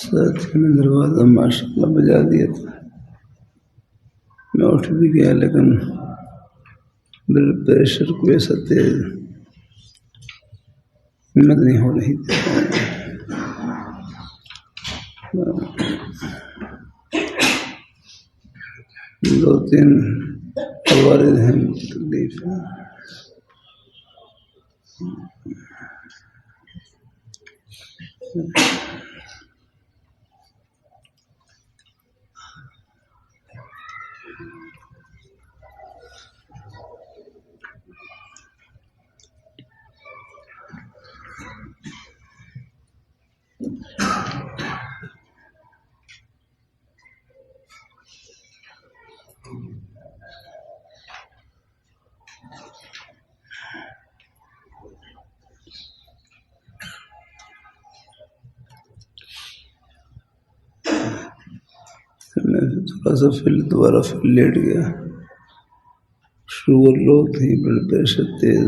ساتھی نے دروازہ ماشاء اللہ بجا دیا تھا، میں اٹھ بھی گیا، لیکن بلڈ پریشر کو ایسا تیز ہمت نہیں ہو رہی تھی۔ 2-3 عوارض ہیں تکلیف ہے۔ میں تھوڑا سا دوبارہ پھر لیٹ گیا، شوگر لو تھی، بلڈ پریشر تیز،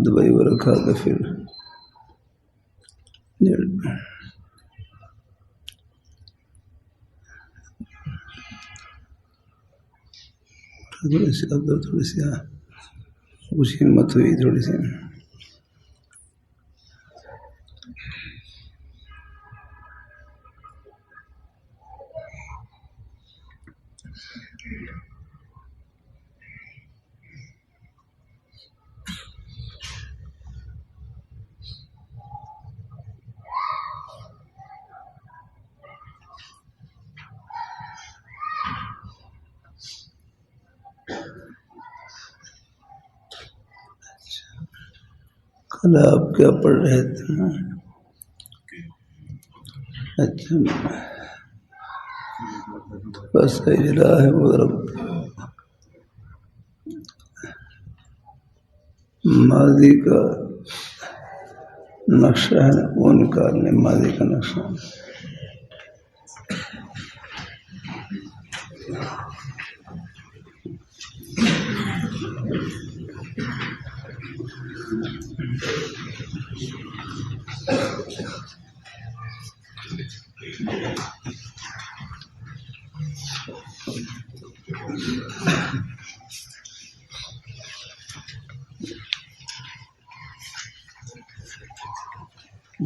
دوائی وغیرہ کھا کے پھر لیٹ گیا۔ تھوڑی سی کچھ ہمت ہوئی تھوڑی سی۔ کل آپ کیا پڑھ رہے تھے؟ اچھا، بس اجرا ہے وہ رب ماضی کا نقشہ ہے، وہ نکالنے ماضی کا نقشہ۔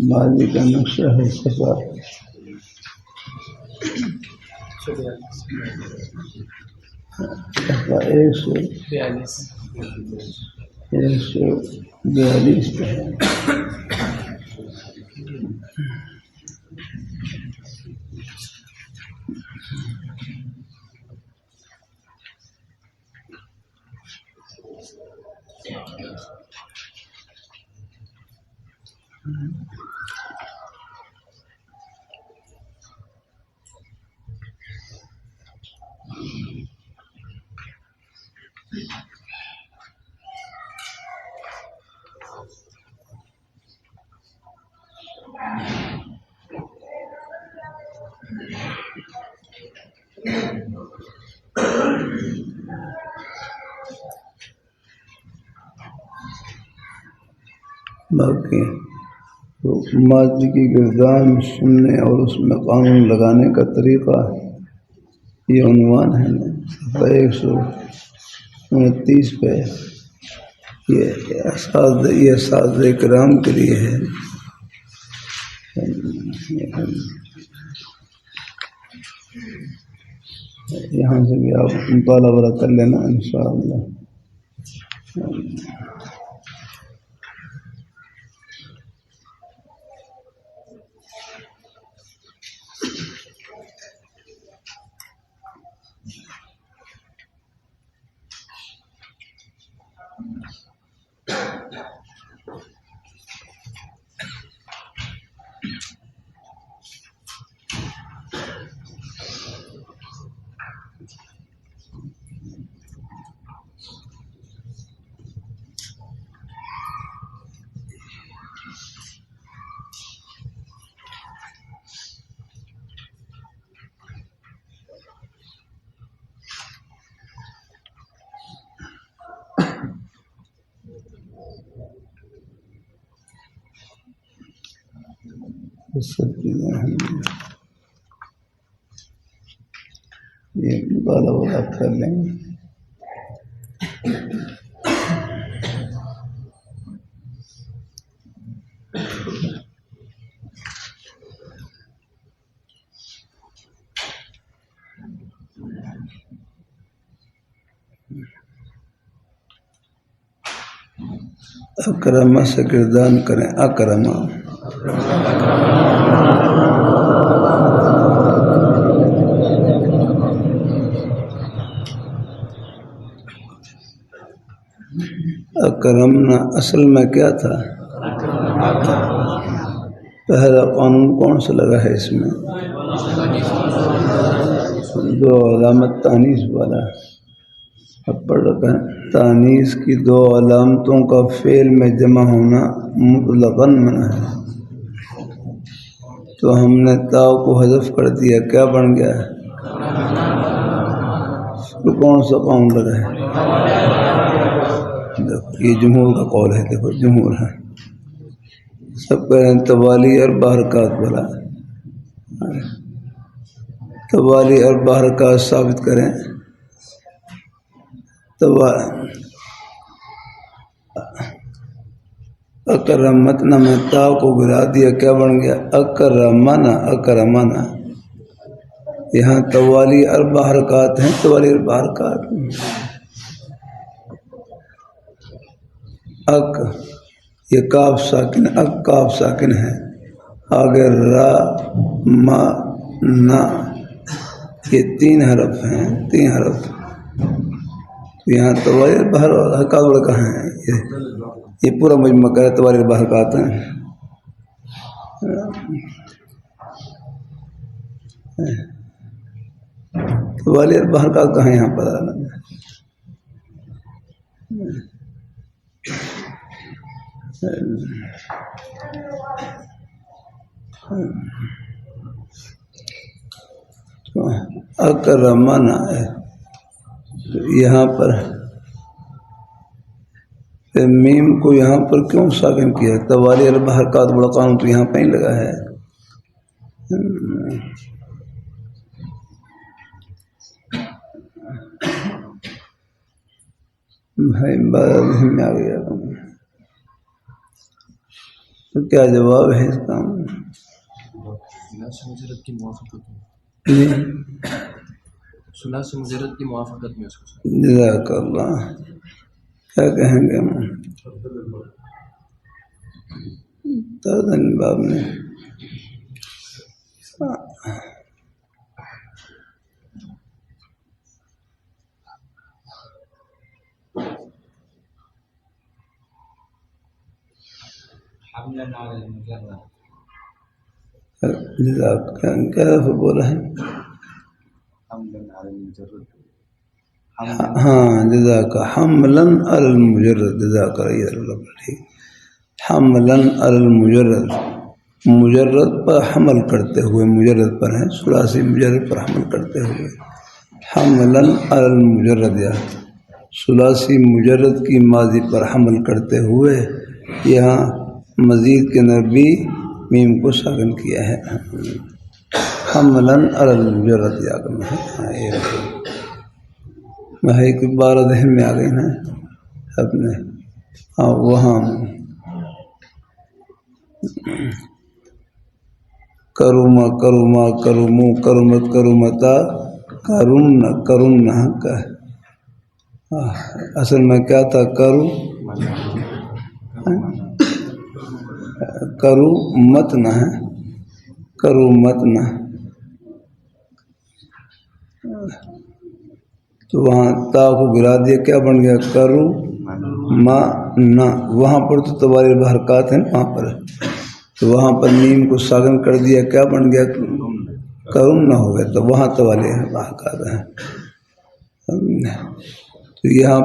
ماضی کا نقشہ ہے صفا 142 پہ ہے۔ باقی ماضی کی گردان سننے اور اس میں قانون لگانے کا طریقہ، یہ عنوان ہے نا 129 پہ۔ یہ اساتذہ کرام کے لیے ہے۔ یہاں سے بھی آپ مطالعہ کر لینا انشاءاللہ۔ سب چیزیں یہ مطالعہ آپ کر لیں گے. اکرمہ سے گردان کریں. اکرمہ اکرمنا اصل میں کیا تھا؟ پہلا قانون کون سا لگا ہے اس میں؟ دو علامت تانیث والا. اب پڑھ رکھا ہے تانیث کی دو علامتوں کا فعل میں جمع ہونا مطلقاً منع ہے. تو ہم نے تا کو حذف کر دیا، کیا بن گیا؟ تو کون سا قانون لگا ہے؟ یہ جمہور کا قول ہے. دیکھو جمہور ہے سب کہہ رہے ہیں توالی اور بحرکات والا. توالی اور بحرکات ثابت کریں. اکرمتنا میں تا کو گرا دیا، کیا بن گیا؟ اکرمنا. اکرمنا یہاں توالی اور بحرکات ہیں. توالی اور بحرکات اک یہ کاف ساکن، اک کاف ساکن ہے. آگے را ما نا یہ تین حرف ہیں. تین حرف یہاں توالی بحرکات والا کہاں ہے؟ یہ پورا مجمع کا ہے. توالی بحرکات ہیں. توالی بحرکات کہاں یہاں پر اکرمنا ہے. یہاں پر میم کو یہاں پر کیوں ساکن کیا؟ توالی اور بحرکات بڑا قانون تو یہاں پہ ہی لگا ہے. بھائی بارہ ذہن میں آ گیا تو کیا جواب ہے اس کا؟ جزاک اللہ. کیا کہیں گے ہم تردن باب میں؟ کیا بولا ہے؟ ہاں جزاک حملاً علی المجرد. جزاک اللہ. حملاً علی المجرد مجرد پر حمل کرتے ہوئے. مجرد پر ہے ثلاثی مجرد پر حمل کرتے ہوئے. حملاً علی المجرد یا ثلاثی مجرد کی ماضی پر حمل کرتے ہوئے. یہاں مزید کے نربی میم کو ساکن کیا ہے. حملاً علی المجرد یا بھائی کوئی بارہ ذہن میں آ گئی نا اپنے. ہاں وہاں کروما کروما کرومو کرومت کرومتا کرمنا کرمنا کا اصل میں کیا تھا؟ کرو مت نہ ہے. کرو مت نہ تو وہاں تا کو گرا دیا، کیا بن گیا؟ کرو ما نہ وہاں پر تو توالی الحرکات ہیں وہاں پر، تو وہاں پر نیم کو ساکن کر دیا، کیا بن گیا؟ کرم نہ ہو گیا، تو وہاں توالی الحرکات ہیں۔ تو یہاں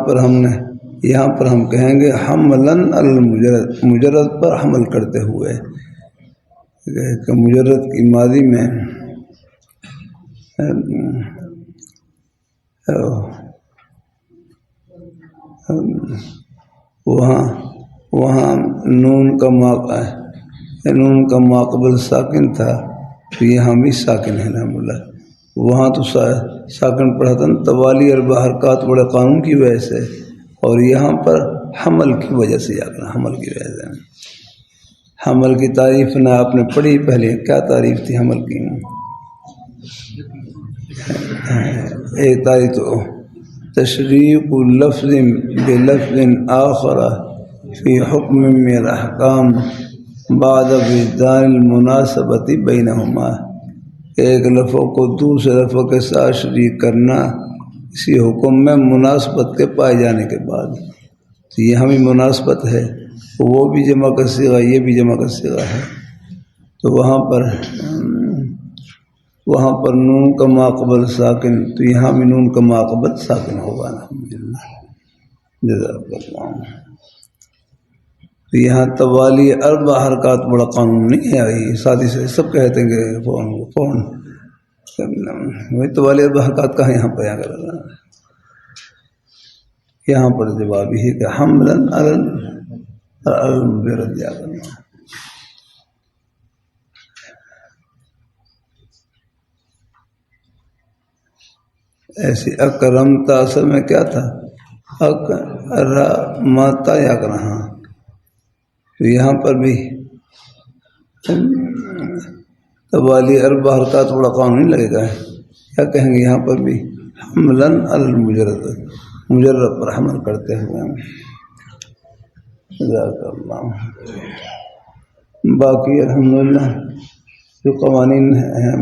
پر ہم کہیں گے حملاً علی المجرد، مجرد پر حمل کرتے ہوئے، کہ مجرد کی ماضی میں وہاں نون کا نون کا ماقبل ساکن تھا، تو یہاں بھی ساکن ہے نا بولا، وہاں تو ساکن پڑھا تھا توالی اور حرکات بڑے قانون کی وجہ سے، اور یہاں پر حمل کی وجہ سے جانا، حمل کی وجہ سے۔ حمل کی تعریف نہ آپ نے پڑھی پہلے، کیا تعریف تھی حمل کی؟ ایک تعریف تو تشریق لفظ بلفظ آخر فی حکم من الاحکام بعد وجدان المناسبت بینہما، ایک لفظ کو دوسرے لفظ کے ساتھ شریک کرنا اسی حکم میں مناسبت کے پائے جانے کے بعد، تو یہاں بھی مناسبت ہے، وہ بھی جمع کا صیغہ، یہ بھی جمع کا صیغہ ہے، تو وہاں پر نون کا ماقبل ساکن، تو یہاں بھی نون کا ماقبل ساکن ہوگا الحمدللہ، جزاک اللہ۔ تو یہاں توالی اربع حرکات بڑا قانون نہیں ہے، ساتھ ہی سے سب کہتے ہیں کہ فون وہی توالی اربع حرکات کہاں یہاں پہ کر رہا ہے، یہاں پر جواب یہ ہے کہ حملاً علی المجرد جا کرنا۔ ایسی اکرمتا اصل میں کیا تھا؟ اکرمتا یا کرنا، تو یہاں پر بھی توالی اربع حرکات بڑا قانون نہیں لگے گا، کیا کہیں گے یہاں پر بھی حملاً علی المجرد، مجرد پر حمل کرتے ہوئے۔ جزاک اللہ۔ باقی الحمدللہ جو قوانین ہیں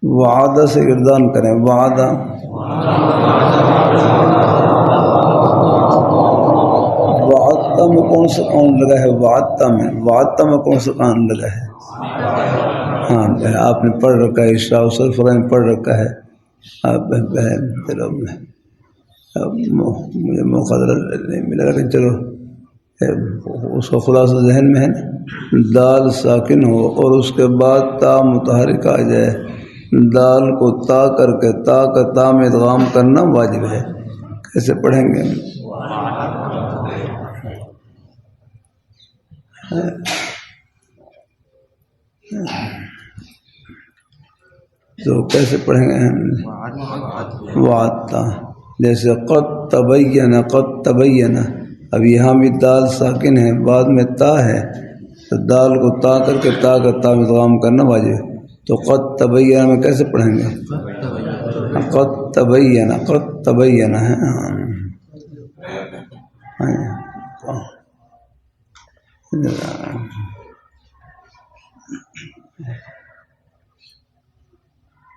وعدہ سے گردان کریں، وعدہ وعدہ میں کون سا قانون لگا ہے؟ وعدہ میں کون سا قانون لگا ہے؟ ہاں آپ نے پڑھ رکھا ہے، اشراء و صرف میں پڑھ رکھا ہے آپ، چلو مجھے مقدر نہیں ملا، لیکن چلو اس کا خلاصہ ذہن میں ہے نا، دال ساکن ہو اور اس کے بعد تا متحرک آ جائے، دال کو تا کر کے تا کا تا میں ادغام کرنا واجب ہے۔ کیسے پڑھیں گے؟ تو کیسے پڑھیں گے؟ وعدتا، جیسے قد تبین، اب یہاں بھی دال ساکن ہے، بعد میں تا ہے، تو دال کو تا کر کے تا کا تا میں ادغام کرنا واجب ہے، تو قد تبین میں کیسے پڑھیں گے؟ قد تبین ہے،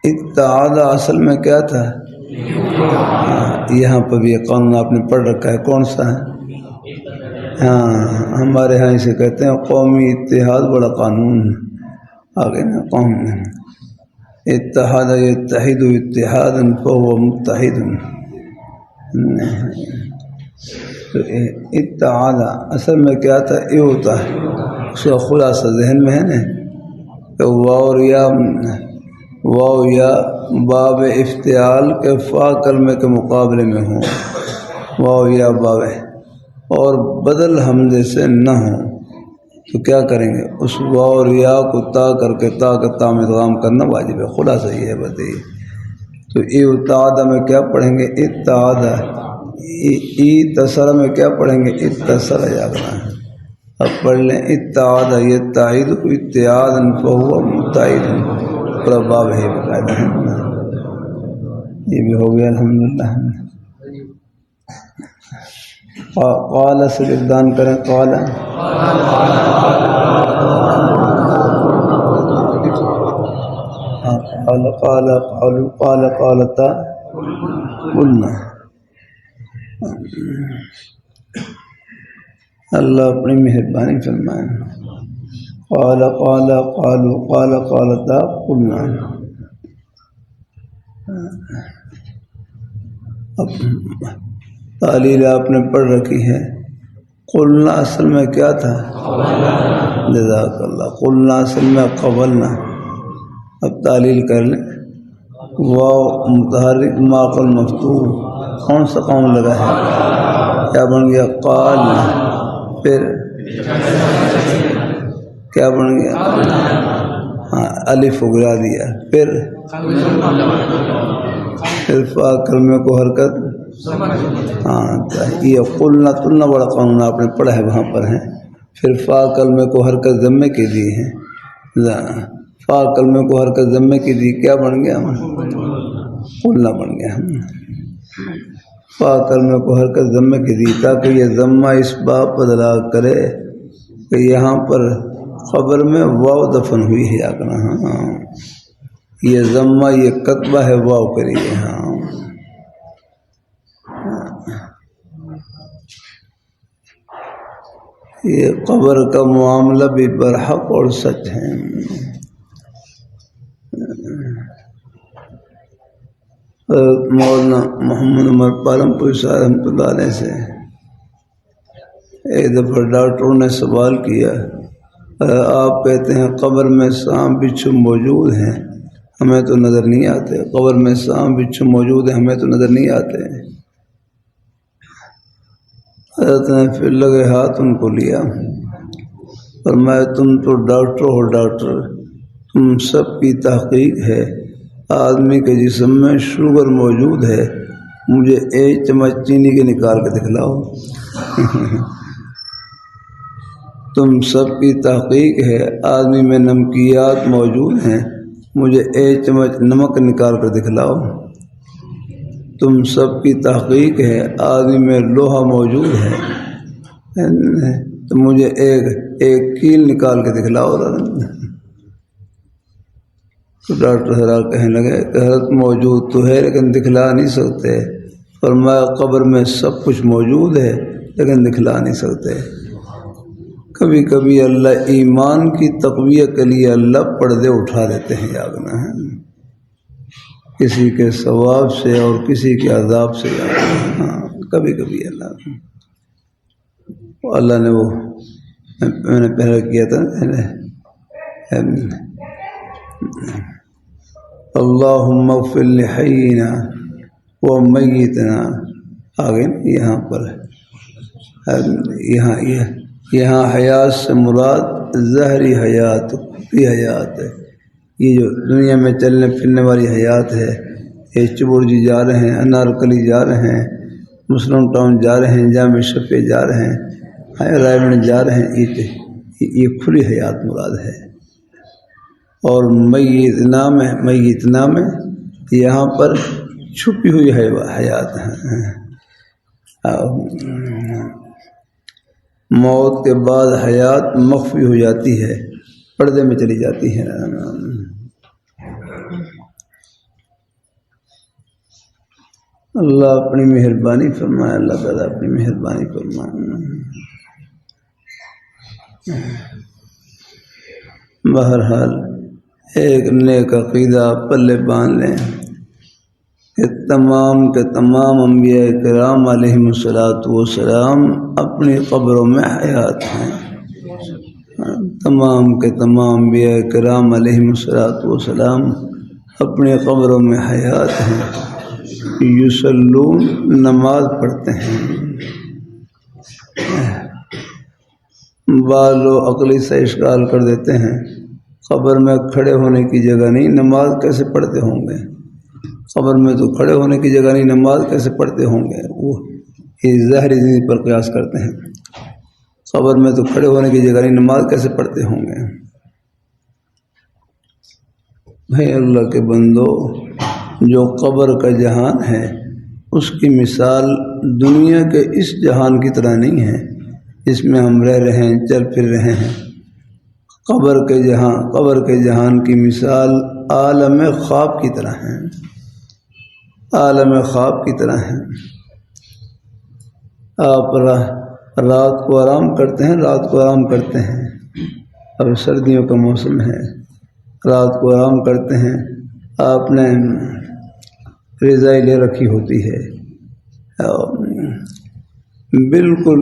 اتعاد اصل میں کیا تھا؟ یہاں پہ بھی قانون آپ نے پڑھ رکھا ہے، کون سا ہے؟ ہاں ہمارے یہاں اسے کہتے ہیں قومی اتحاد، بڑا قانون آگے نا، قوم اتحاد یتحد اتحادا فهو متحد، تو اتحاد اصل میں کیا تھا؟ یہ ہوتا ہے، اس کا خلاصہ ذہن میں ہے نا، کہ واو یا باب افتعال کے فا کلمے کے مقابلے میں ہوں، واو یا باب اور بدل حمزے سے نہ ہوں، تو کیا کریں گے؟ اس واو اور یا کو تا کر کے تا کا تا میں ادغام کرنا واجب ہے، خلاصہ یہ ہے بتائیے۔ تو اتعاد میں کیا پڑھیں گے؟ اتعاد، اتصل میں کیا پڑھیں گے؟ اتصل جاگنا ہے، اب پڑھ لیں اتعاد یتعید اتحاد فهو متحد، پورا باب ہے باقاعدہ، یہ بھی ہو گیا الحمدللہ۔ قال سے گردان کریں، قال قالتا قلنا، اللہ اپنی مہربانی فرمائے۔ قال قال قالوا قال قالتا قلنا، اب تعلیل آپ نے پڑھ رکھی ہے۔ قلنا اصل میں کیا تھا؟ جزاک اللہ۔ قلنا اصل میں قبلنا۔ اب تعلیل کر لیں۔ واو متحرک معقل مفتوح، کون سا قوم لگا ہے؟ کیا بن گیا؟ قال۔ پھر کیا بن گیا؟ ہاں الف اگلا دیا۔ پھر فا کلمے کو حرکت، ہاں یہ قلنا تلنا بڑا قانون آپ نے پڑھا ہے، وہاں پر ہے۔ پھر فا کلمے کو حرکت ضمے کے دی ہے، فا کلمے کو حرکت ضمے کی دی، کیا بن گیا؟ قلنا بن گیا۔ فا کلمے کو حرکت ضمے کی دی تاکہ یہ ضمہ اس باب پر دلالت کرے کہ یہاں پر خبر میں واو دفن ہوئی ہے، یاکنا ہاں یہ ضمہ یہ کتبہ ہے واو کے لیے۔ ہاں یہ قبر کا معاملہ بھی برحق اور سچ ہے۔ مولانا محمد عمر پالمپور صاحب رحمۃ اللہ علیہ سے ایک دفعہ ڈاکٹروں نے سوال کیا، آپ کہتے ہیں قبر میں سانپ بچھو موجود ہیں، ہمیں تو نظر نہیں آتے۔ قبر میں سانپ بچھو موجود ہیں، ہمیں تو نظر نہیں آتے۔ حضرت نے پھر لگے ہاتھ ان کو لیا، فرمایا تم تو ڈاکٹر ہو ڈاکٹر، تم سب کی تحقیق ہے، آدمی کے جسم میں شوگر موجود ہے، مجھے ایک چمچ چینی کے نکال کے دکھلاؤ۔ تم سب کی تحقیق ہے، آدمی میں نمکیات موجود ہیں، مجھے ایک چمچ نمک نکال کر دکھلاؤ۔ تم سب کی تحقیق ہے، آدمی میں لوہا موجود ہے، تو مجھے ایک کیل نکال کے دکھلاؤ۔ تو ڈاکٹر حضرات کہنے لگے کہ حضرت موجود تو ہے لیکن دکھلا نہیں سکتے۔ فرمایا قبر میں سب کچھ موجود ہے لیکن دکھلا نہیں سکتے۔ کبھی کبھی اللہ ایمان کی تقویت کے لیے اللہ پردے اٹھا دیتے ہیں، یاگنا ہے، کسی کے ثواب سے اور کسی کے عذاب سے، ہاں کبھی کبھی اللہ نے وہ میں نے پہلے کیا تھا، اللہم اغفر لحینا و میتنا، آگے یہاں پر یہاں حیات سے مراد ظاہری حیات، خفی حیات ہے، یہ جو دنیا میں چلنے پھرنے والی حیات ہے۔ یہ چبڑ جی جا رہے ہیں، انارکلی جا رہے ہیں، مسلم ٹاؤن جا رہے ہیں، جامع شفیع جا رہے ہیں، رائے گنج جا رہے ہیں، یہ کھلی حیات مراد ہے۔ اور میتنا میں یہاں پر چھپی ہوئی حیات ہے، موت کے بعد حیات مخفی ہو جاتی ہے، پردے میں چلی جاتی ہے۔ اللہ اپنی مہربانی فرمائے، اللہ تعالیٰ اپنی مہربانی فرمائے۔ بہرحال ایک نیک عقیدہ پلے باندھ لیں کہ تمام کے تمام انبیاء کرام علیہم الصلاۃ والسلام اپنی قبروں میں حیات ہیں۔ تمام کے تمام انبیاء کرام علیہم الصلاۃ والسلام اپنی قبروں میں حیات ہیں، یصلون نماز پڑھتے ہیں۔ بعض لوگ عقلی سے اشکال کر دیتے ہیں، قبر میں کھڑے ہونے کی جگہ نہیں، نماز کیسے پڑھتے ہوں گے؟ قبر میں تو کھڑے ہونے کی جگہ نہیں، نماز کیسے پڑھتے ہوں گے؟ وہ یہ ظاہری زندگی پر قیاس کرتے ہیں، قبر میں تو کھڑے ہونے کی جگہ نہیں، نماز کیسے پڑھتے ہوں گے؟ بھائی اللہ کے بندو، جو قبر کا جہان ہے اس کی مثال دنیا کے اس جہان کی طرح نہیں ہے جس میں ہم رہ رہے ہیں، چل پھر رہے ہیں۔ قبر کے جہان کی مثال عالم خواب کی طرح ہے، عالم خواب کی طرح ہے۔ آپ رات کو آرام کرتے ہیں، رات کو آرام کرتے ہیں. اب سردیوں کا موسم ہے، رات کو آرام کرتے ہیں. آپ نے رضائی لے رکھی ہوتی ہے، بالکل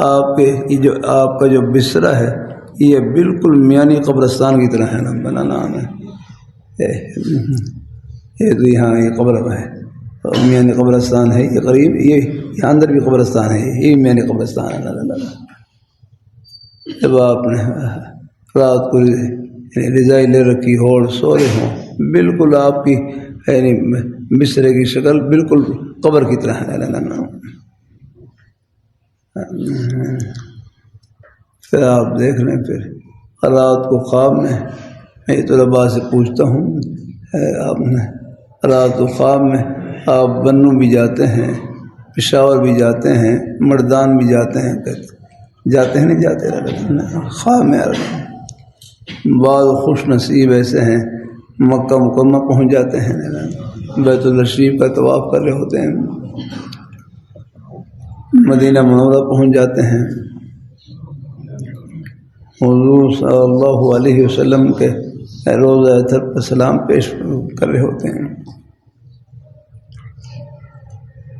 آپ کا جو بستر ہے یہ بالکل میانی قبرستان کی طرح ہے نا بنانا ہے. یہ تو یہاں یہ قبر ہے، میانی قبرستان ہے یہ قریب، یہ اندر بھی قبرستان ہے، یہ میانی قبرستان ہے. جب آپ نے رات کو رضائی لے رکھی ہو اور سو رہے ہوں، بالکل آپ کی یعنی بسترے کی شکل بالکل قبر کی طرح ہے. پھر آپ دیکھ لیں، پھر رات کو خواب میں تو ربا سے پوچھتا ہوں، آپ نے رات کو خواب میں آپ بنو بھی جاتے ہیں، پشاور بھی جاتے ہیں، مردان بھی جاتے ہیں، جاتے ہیں نہیں جاتے خواب میں. بعض خوش نصیب ایسے ہیں مکہ مکرمہ پہنچ جاتے ہیں، بیت اللہ شریف کا طواف کر رہے ہوتے ہیں، مدینہ منورہ پہنچ جاتے ہیں، حضور صلی اللہ علیہ وسلم کے روضہ اطہر پر سلام پیش کر رہے ہوتے ہیں.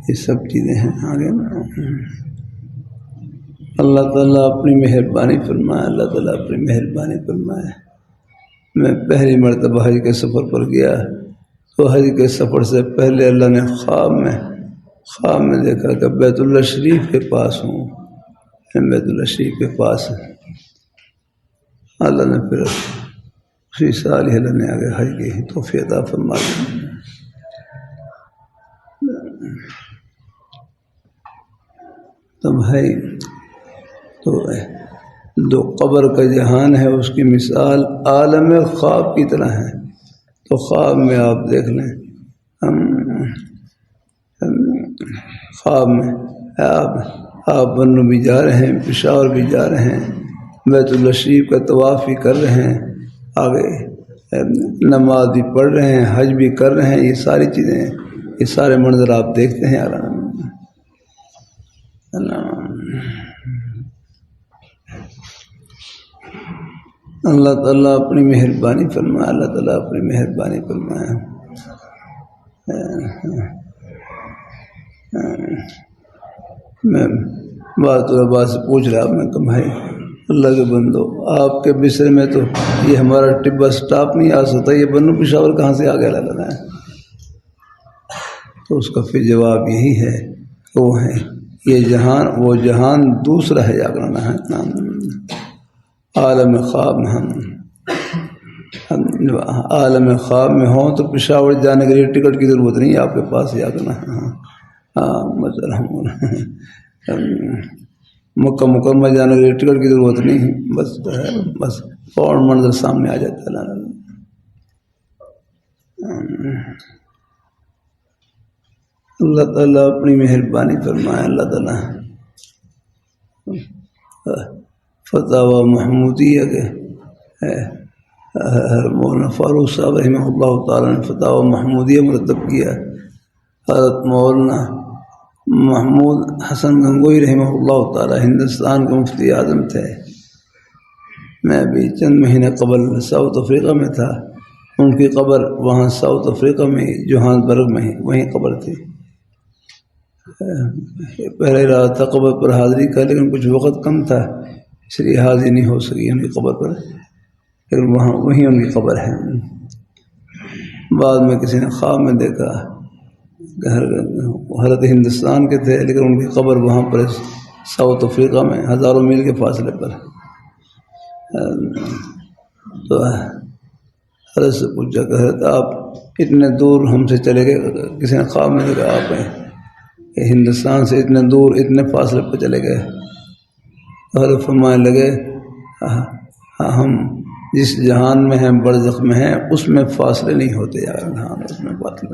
یہ سب چیزیں ہیں آگے. اللہ تعالیٰ اپنی مہربانی فرمائے، اللہ تعالیٰ اپنی مہربانی فرمائے. میں پہلی مرتبہ حج کے سفر پر گیا تو حج کے سفر سے پہلے اللہ نے خواب میں دیکھا کہ بیت اللہ شریف کے پاس ہوں، بیت اللہ شریف کے پاس. اللہ نے پھر اسی سال ہی اللہ نے آگے حج کی توفیق عطا فرما دی. تو بھائی تو قبر کا جہان ہے، اس کی مثال عالم خواب کی طرح ہے. تو خواب میں آپ دیکھ لیں، خواب میں آپ بنو بھی جا رہے ہیں، پشاور بھی جا رہے ہیں، بیت اللہ شریف کا طواف بھی کر رہے ہیں، آگے نماز بھی پڑھ رہے ہیں، حج بھی کر رہے ہیں. یہ ساری چیزیں، یہ سارے منظر آپ دیکھتے ہیں. اللہ تعالیٰ اپنی مہربانی فرمائے، اللہ تعالیٰ اپنی مہربانی فرمائے. میں بات سے پوچھ رہا، میں کہ بھائی اللہ کے بندو، آپ کے بستر میں تو یہ ہمارا ٹبا سٹاپ نہیں آ سکتا، یہ بنو پشاور کہاں سے آ گیا لگا ہے؟ تو اس کا پھر جواب یہی ہے کہ وہ ہے یہ جہان، وہ جہان دوسرا ہے، جاگرنا ہے. عالم خواب میں ہم عالم خواب میں ہوں تو پشاور جانے کے لیے ٹکٹ کی ضرورت نہیں، آپ کے پاس ہی آگنا. مکہ مکرمہ جانے کے لیے ٹکٹ کی ضرورت نہیں، بس فوراً منظر سامنے آ جاتا ہے. اللہ تعالیٰ اپنی مہربانی فرمائے. اللہ تعالیٰ فتح محمودیہ کے مولانا فاروق صاحب رحمہ اللہ تعالیٰ نے فتح محمودیہ مرتب کیا. حضرت مولانا محمود حسن گنگوئی رحمہ اللہ تعالیٰ ہندوستان کے مفتی اعظم تھے. میں ابھی چند مہینے قبل ساؤتھ افریقہ میں تھا، ان کی قبر وہاں ساؤتھ افریقہ میں جوہانسبرگ میں وہیں قبر تھی. پہلے رہا تھا قبر پر حاضری کا، لیکن کچھ وقت کم تھا اس لیے حاضری نہیں ہو سکی ان کی قبر پر، لیکن وہیں ان کی قبر ہے. بعد میں کسی نے خواب میں دیکھا، حضرت ہندوستان کے تھے لیکن ان کی قبر وہاں پر ساؤتھ افریقہ میں ہزاروں میل کے فاصلے پر. تو حضرت سے پوچھا کہ حضرت آپ اتنے دور ہم سے چلے گئے، کسی نے خواب میں دیکھا آپ ہندوستان سے اتنے دور اتنے فاصلے پر چلے گئے. حضرت فرمانے لگے ہم جس جہان میں ہیں، برزخ میں ہیں، اس میں فاصلے نہیں ہوتے یار. اس میں فاصلے،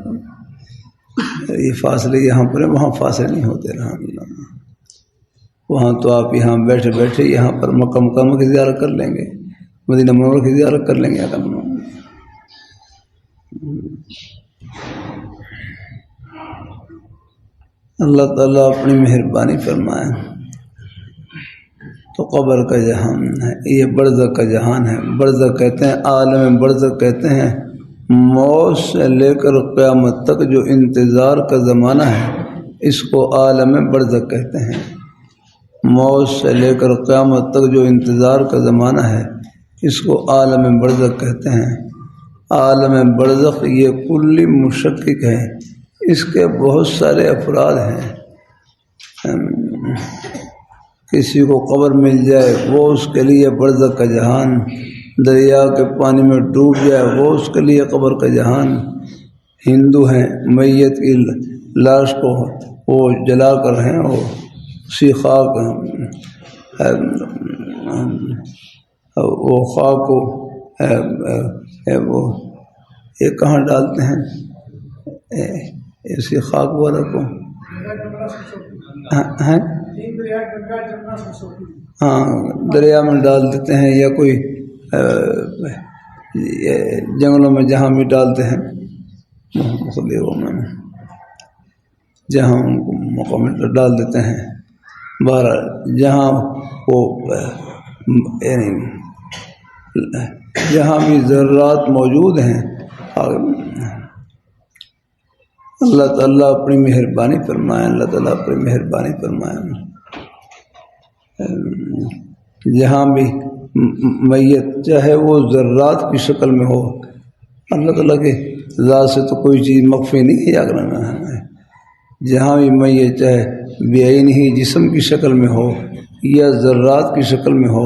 یہ فاصلے یہاں پر ہیں، وہاں فاصلے نہیں ہوتے. وہاں تو آپ یہاں بیٹھے بیٹھے یہاں پر مکہ مکرمہ کی زیارت کر لیں گے، مدینہ منورہ کی زیارت کر لیں گے. اللہ تعالیٰ اپنی مہربانی فرمائے تو قبر کا جہان ہے، یہ برزخ کا جہان ہے۔ برزخ کہتے ہیں، عالم برزخ کہتے ہیں موت سے لے کر قیامت تک جو انتظار کا زمانہ ہے، اس کو عالم برزخ کہتے ہیں۔ موت سے لے کر قیامت تک جو انتظار کا زمانہ ہے، اس کو عالم برزخ کہتے ہیں۔ عالم برزخ یہ کلی مشکک ہے، اس کے بہت سارے افراد ہیں۔ کسی کو قبر مل جائے وہ اس کے لیے برزخ کا جہان، دریا کے پانی میں ڈوب جائے وہ اس کے لیے قبر کا جہان۔ ہندو ہیں، میت کی لاش کو وہ جلا کر ہیں، وہ اسی خاک وہ خاک کو وہ یہ کہاں ڈالتے ہیں، اسی خاک والا کو ہاں دریا میں ڈال دیتے ہیں، یا کوئی جنگلوں میں جہاں بھی ڈالتے ہیں، جہاں ان کو موقع ملتا ڈال دیتے ہیں۔ بہرحال جہاں وہ یعنی جہاں بھی ذرات موجود ہیں، اللہ تعالیٰ اپنی مہربانی فرمائے، اللہ تعالیٰ اپنی مہربانی فرمائے۔ جہاں بھی میت چاہے وہ ذرات کی شکل میں ہو، اللہ تعالیٰ کے ذات سے تو کوئی چیز مخفی نہیں ہے کرنا ہے۔ جہاں بھی میت چاہے بے عین ہی جسم کی شکل میں ہو یا ذرات کی شکل میں ہو،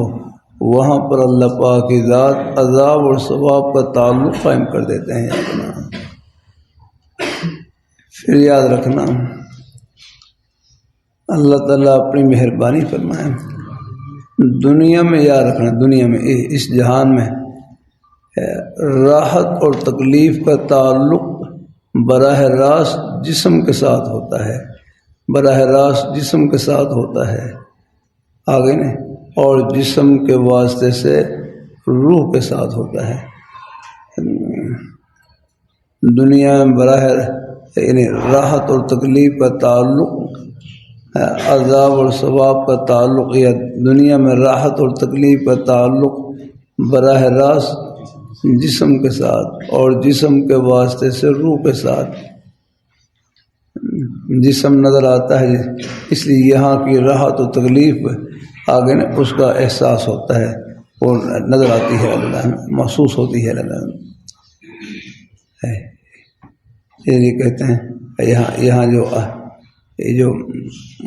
وہاں پر اللہ پاک کی ذات عذاب اور ثواب کا تعلق قائم کر دیتے ہیں۔ پھر یاد رکھنا اللہ تعالیٰ اپنی مہربانی فرمائے۔ دنیا میں یاد رکھنا، دنیا میں اس جہان میں راحت اور تکلیف کا تعلق براہ راست جسم کے ساتھ ہوتا ہے، براہ راست جسم کے ساتھ ہوتا ہے آگے نہیں، اور جسم کے واسطے سے روح کے ساتھ ہوتا ہے۔ دنیا میں براہ یعنی راحت اور تکلیف کا تعلق، عذاب اور ثواب کا تعلق، یا دنیا میں راحت اور تکلیف کا تعلق براہ راست جسم کے ساتھ اور جسم کے واسطے سے روح کے ساتھ۔ جسم نظر آتا ہے اس لیے یہاں کی راحت و تکلیف آگے اس کا احساس ہوتا ہے، وہ نظر آتی ہے، اللہ محسوس ہوتی ہے۔ اللہ یہ کہتے ہیں یہاں جو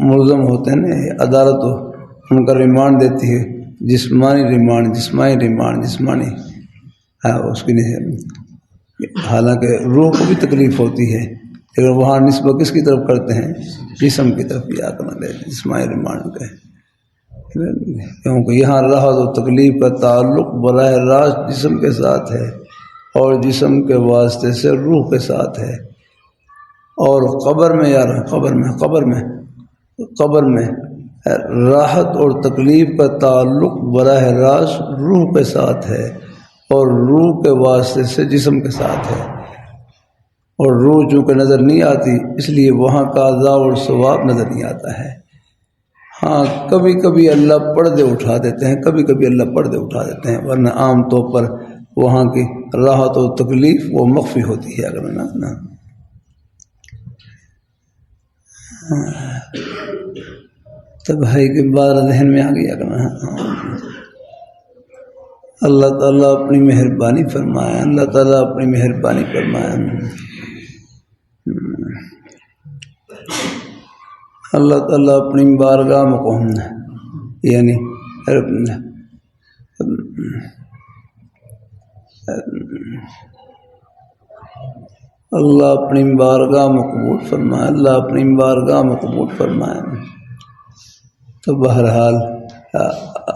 ملزم ہوتے ہیں نا، عدالت ان کا ریمانڈ دیتی ہے، جسمانی ریمانڈ اس کی نہیں، حالانکہ روح کو بھی تکلیف ہوتی ہے، لیکن وہاں نسبت کس کی طرف کرتے ہیں؟ جسم کی طرف کیا کرنا ہے، جسمانی ریمانڈ کا، کیونکہ یہاں راحت و تکلیف کا تعلق براہ راست جسم کے ساتھ ہے اور جسم کے واسطے سے روح کے ساتھ ہے۔ اور قبر میں یار قبر میں راحت اور تکلیف کا تعلق براہ راست روح کے ساتھ ہے اور روح کے واسطے سے جسم کے ساتھ ہے، اور روح چونکہ نظر نہیں آتی اس لیے وہاں کا عذاب اور ثواب نظر نہیں آتا ہے۔ ہاں کبھی کبھی اللہ پردے اٹھا دیتے ہیں، ورنہ عام طور پر وہاں کی راحت و تکلیف وہ مخفی ہوتی ہے۔ اگر نا تو بھائی کے بعد ذہن میں آ گیا کرنا، اللہ تعالیٰ اپنی مہربانی فرمائے، اللہ تعالیٰ اپنی مہربانی فرمائے۔ اللہ تعالیٰ اپنی بارگاہ میں یعنی اللہ اپنی بارگاہ میں قبول فرمائے، اللہ اپنی بارگاہ میں قبول فرمائے۔ تو بہرحال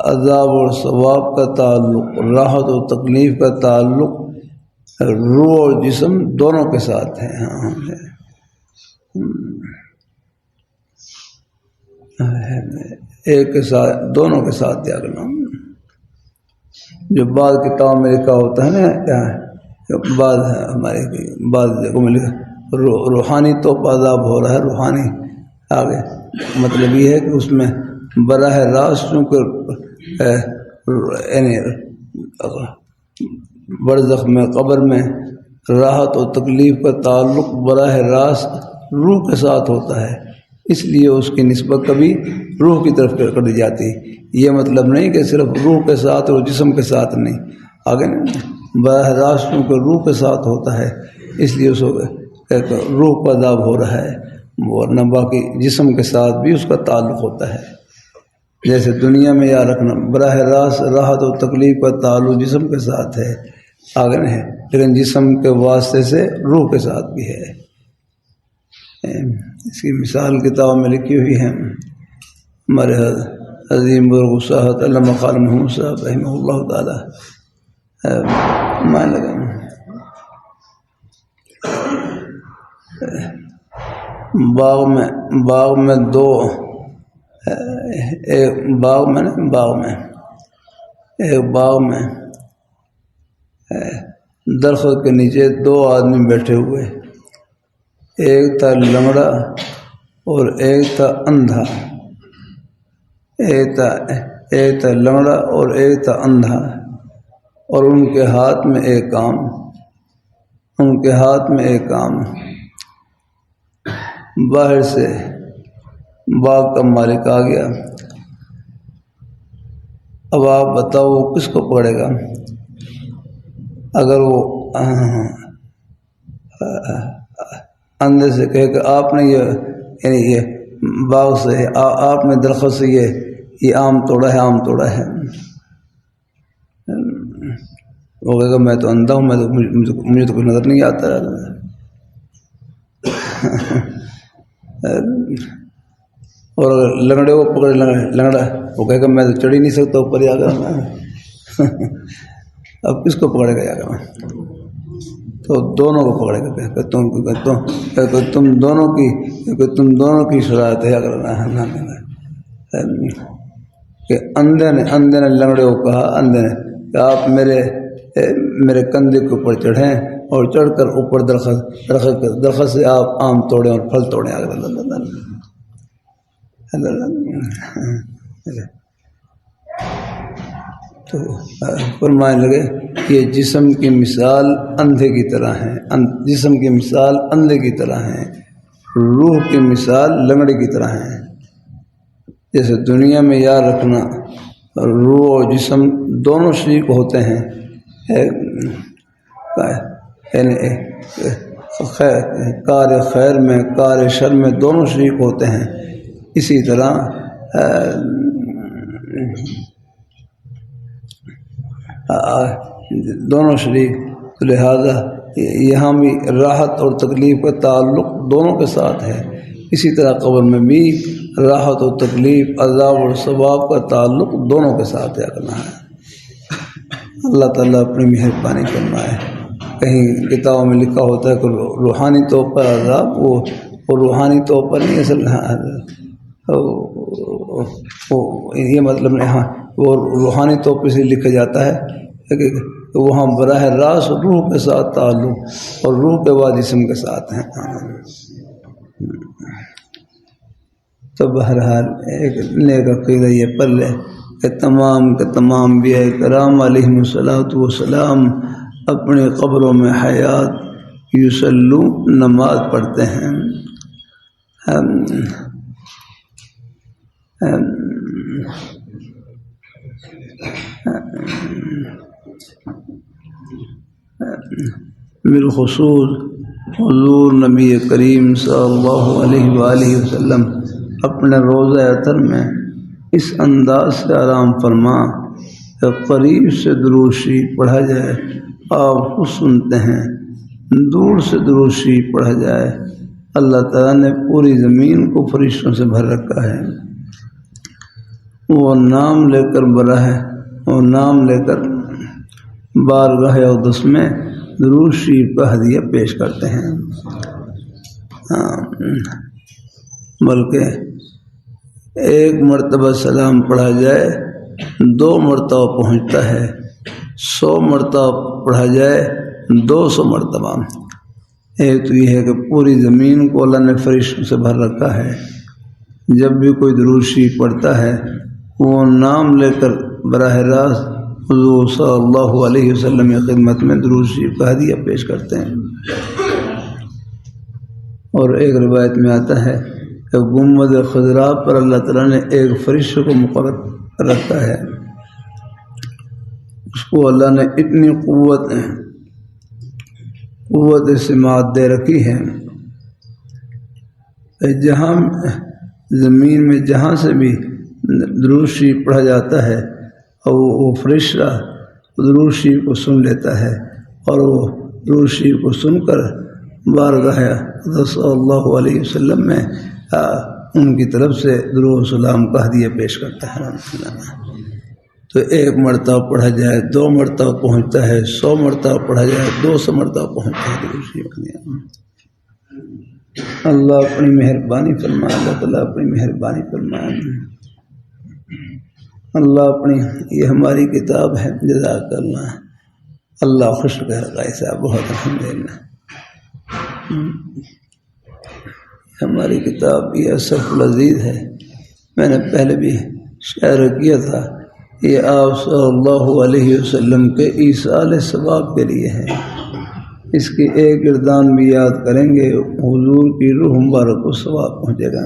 عذاب اور ثواب کا تعلق، راحت و تکلیف کا تعلق روح اور جسم دونوں کے ساتھ ہے۔ ایک کے ساتھ، دونوں کے ساتھ دیا کرنا۔ جو بعض کتاب میں لکھا ہوتا ہے نا، کیا ہے بعض ہمارے بعض جگہوں میں لکھا روحانی تو عذاب ہو رہا ہے، روحانی آگے مطلب یہ ہے کہ اس میں براہ راست چونکہ یعنی برزخ میں قبر میں راحت و تکلیف کا تعلق براہ راست روح کے ساتھ ہوتا ہے، اس لیے اس کی نسبت کبھی روح کی طرف کر دی جاتی ہے۔ یہ مطلب نہیں کہ صرف روح کے ساتھ اور جسم کے ساتھ نہیں، آگے براہ راست چونکہ روح کے ساتھ ہوتا ہے اس لیے اس روح کا عذاب ہو رہا ہے، ورنہ باقی جسم کے ساتھ بھی اس کا تعلق ہوتا ہے۔ جیسے دنیا میں یاد رکھنا براہ راست راحت و تکلیف کا تعلق جسم کے ساتھ ہے، آگے نہیں، لیکن جسم کے واسطے سے روح کے ساتھ بھی ہے۔ اس کی مثال کتاب میں لکھی ہوئی ہے، ہمارے عظیم برغساحت علامہ خالد محمود صاحب رحمہ اللہ تعالیٰ مان لگا باغ میں دو ایک باغ میں درخت کے نیچے دو آدمی بیٹھے ہوئے، ایک تھا لنگڑا اور ایک تھا اندھا، ایک تھا لنگڑا اور ایک تھا اندھا، اور ان کے ہاتھ میں ایک کام باہر سے باغ کا مالک آ گیا۔ اب آپ بتاؤ وہ کس کو پکڑے گا؟ اگر وہ اندھے سے کہے کہ آپ نے یہ باغ سے آپ نے درخت سے یہ آم توڑا ہے، وہ کہے گا میں تو اندھا ہوں، مجھے تو کچھ نظر نہیں آتا رہا۔ اور اگر لنگڑے کو پکڑے لنگڑا وہ کہے گا میں تو چڑھ ہی نہیں سکتا اوپر ہی آ گیا۔ اب کس کو پکڑے گا یا تو دونوں کو پکڑے گا کہ تم دونوں کی شرارت ہے کہ اندھے نے لنگڑے کو کہا، اندھے نے کہ آپ میرے کندھے کے اوپر چڑھیں اور چڑھ کر اوپر درخت سے آپ آم توڑیں اور پھل توڑیں۔ تو فرمانے لگے یہ جسم کی مثال اندھے کی طرح ہے، جسم کی مثال اندھے کی طرح ہے، روح کی مثال لنگڑے کی طرح ہے۔ جیسے دنیا میں یاد رکھنا روح اور جسم دونوں شریک ہوتے ہیں، کار خیر میں کار شر میں دونوں شریک ہوتے ہیں، اسی طرح دونوں شریک، لہذا یہاں بھی راحت اور تکلیف کا تعلق دونوں کے ساتھ ہے، اسی طرح قبر میں بھی راحت و تکلیف، عذاب اور ثواب کا تعلق دونوں کے ساتھ کرنا ہے۔ اللہ تعالیٰ اپنی مہربانی فرمائے۔ کہیں کتابوں میں لکھا ہوتا ہے کہ روحانی طور پر عذاب وہ روحانی طور پر نہیں، اصل یہ مطلب نہیں، ہاں وہ روحانی طور پر سے لکھا جاتا ہے کہ وہاں براہ راست روح کے ساتھ تعلق اور روح کے بعد جسم کے ساتھ ہیں۔ تو بہرحال ایک نیک عقیدہ یہ پلے کہ تمام کے تمام انبیاء کرام علیہم الصلاۃ والسلام اپنے قبروں میں حیات یصلو نماز پڑھتے ہیں۔ بالخصوص حضور نبی کریم صلی اللہ علیہ وآلہ وسلم اپنے روضہ اطہر میں اس انداز سے آرام فرما کہ قریب سے درود شریف پڑھا جائے آپ خود سنتے ہیں، دور سے درود شریف پڑھا جائے اللہ تعالیٰ نے پوری زمین کو فرشتوں سے بھر رکھا ہے۔ وہ نام لے کر بارگاہ اقدس میں درود شریف کا ہدیہ پیش کرتے ہیں، بلکہ ایک مرتبہ سلام پڑھا جائے 2 مرتبہ پہنچتا ہے، 100 مرتبہ پڑھا جائے 200 مرتبہ۔ ایک تو یہ ہے کہ پوری زمین کو اللہ نے فرشتوں سے بھر رکھا ہے، جب بھی کوئی درود شریف پڑھتا ہے وہ نام لے کر براہ راست حضور صلی اللہ علیہ وسلم کی خدمت میں درود شریف کا ہدیہ پیش کرتے ہیں۔ اور ایک روایت میں آتا ہے کہ گنبد خضراء پر اللہ تعالیٰ نے ایک فرشتے کو مقرر رکھا ہے، اس کو اللہ نے اتنی قوت سماعت دے رکھی ہے کہ جہاں زمین میں جہاں سے بھی درود شریف پڑھا جاتا ہے اور وہ فرشتہ درود شریف کو سن لیتا ہے، اور وہ درود شریف کو سن کر بارگاہ حضرت صلی اللہ علیہ وسلم میں ان کی طرف سے درود و سلام کا ہدیہ پیش کرتا ہے۔ تو ایک مرتبہ پڑھا جائے 2 مرتبہ پہنچتا ہے، 100 مرتبہ پڑھا جائے 200 مرتبہ پہنچتا ہے درود شریف۔ اللہ اپنی مہربانی فرمائے، اللہ تعالیٰ اپنی مہربانی فرمائے۔ اللہ اپنی یہ ہماری کتاب ہے، جزاک اللہ، اللہ خوش کر رہا ہے صاحب، بہت الحمدللہ۔ ہماری کتاب یہ اسرف العزیز ہے، میں نے پہلے بھی شعر کیا تھا، یہ آپ صلی اللہ علیہ وسلم کے ایصال ثواب کے لیے ہے۔ اس کی ایک گردان بھی یاد کریں گے حضور کی روح مبارک کو ثواب پہنچے گا۔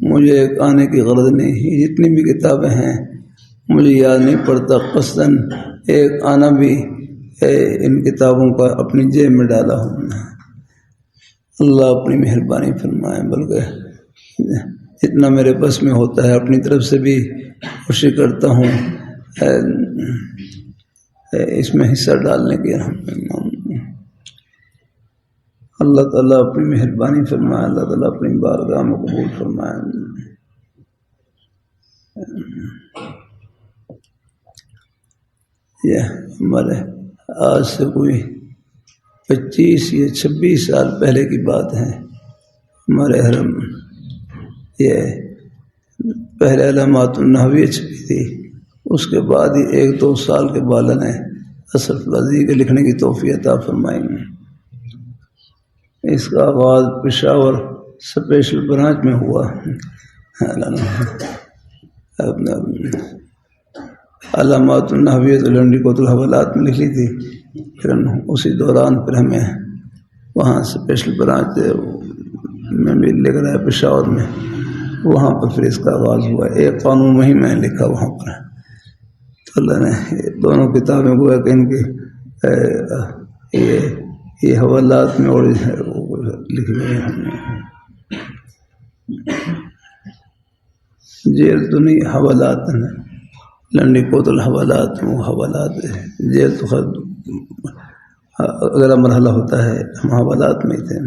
مجھے ایک آنے کی غرض نہیں ہے، جتنی بھی کتابیں ہیں مجھے یاد نہیں پڑتا، قصداً ایک آنا بھی ان کتابوں کا اپنی جیب میں ڈالا ہوں۔ اللہ اپنی مہربانی فرمائے، بلکہ جتنا میرے بس میں ہوتا ہے اپنی طرف سے بھی کوشش کرتا ہوں اس میں حصہ ڈالنے کی۔ اللہ تعالیٰ اپنی مہربانی فرمائے، اللہ تعالیٰ اپنی بارگاہ میں قبول فرمائے۔ یہ ہمارے آج سے کوئی 25 یا 26 سال پہلے کی بات ہے، ہمارے حرم یہ پہلے علامات النحویہ چھپی تھی، اس کے بعد ہی 1-2 سال کے بعد نے اسرف العزیز کے لکھنے کی توفیق عطا فرمائی۔ اس کا آغاز پشاور اسپیشل برانچ میں ہوا، علامات النحویہ لنڈی کوت الحوالات میں لکھی تھی، پھر اسی دوران پھر ہمیں وہاں اسپیشل برانچ میں بھی لکھ رہا ہے پشاور میں، وہاں پر پھر اس کا آغاز ہوا۔ ایک قانون وہیں میں نے لکھا وہاں پر، تو اللہ نے دونوں کتابیں گویا کہ ان کی یہ حوالات میں اور لکھ گئے ہیں۔ جیل تو نہیں، حوالات ہیں، لنڈی کوت الحوالات، وہ حوالات ہے، جیل تو خود اگلا مرحلہ ہوتا ہے، ہم حوالات میں تھے۔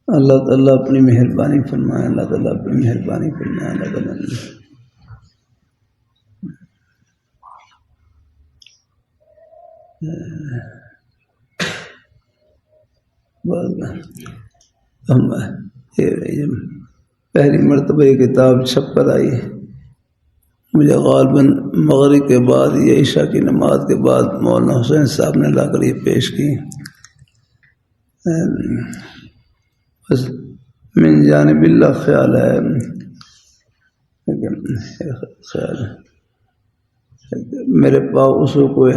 اللہ تعالیٰ اپنی مہربانی فرمائے، اللہ تعالیٰ اپنی مہربانی فرمائے، اللہ تعالیٰ پہلی مرتبہ یہ کتاب چھپ کر آئی، مجھے غالباً مغرب کے بعد یا عشاء کی نماز کے بعد مولانا حسین صاحب نے لا کر یہ پیش کی۔ بس من جانب اللہ خیال ہے، میرے پاس اس کوئی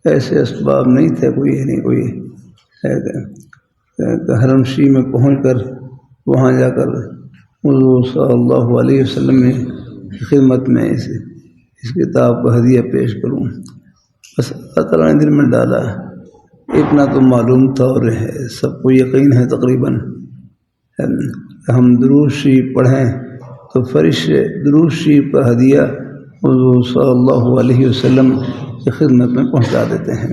ایسے اسباب نہیں تھے، کوئی نہیں کوئی حرم شریف میں پہنچ کر وہاں جا کر حضور صلی اللہ علیہ وسلم کی خدمت میں اس کتاب کو ہدیہ پیش کروں۔ بس اللہ تعالیٰ نے دل میں ڈالا، اتنا تو معلوم تھا اور سب کو یقین ہے تقریباً، ہم درود شریف پڑھیں تو فرشتے درود شریف کا ہدیہ حضور صلی اللہ علیہ وسلم کی خدمت میں پہنچا دیتے ہیں۔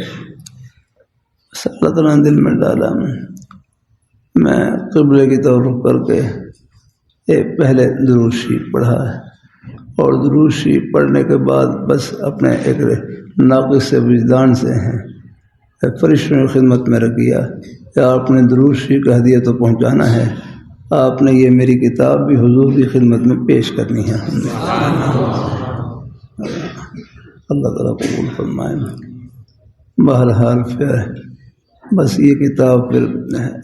بس اللہ تعالیٰ نے دل میں ڈالا، میں قبلے کی طرف رخ کر کے پہلے درود شریف پڑھا، اور درود شریف پڑھنے کے بعد بس اپنے ایک ناقص سے وجدان سے فرشتوں کی خدمت میں رکھ دیا کہ آپ نے درود شریف کا ہدیہ تو پہنچانا ہے، آپ نے یہ میری کتاب بھی حضور کی خدمت میں پیش کرنی ہے۔ اللہ تعالیٰ قبول فرمائے۔ بہرحال پھر بس یہ کتاب پھر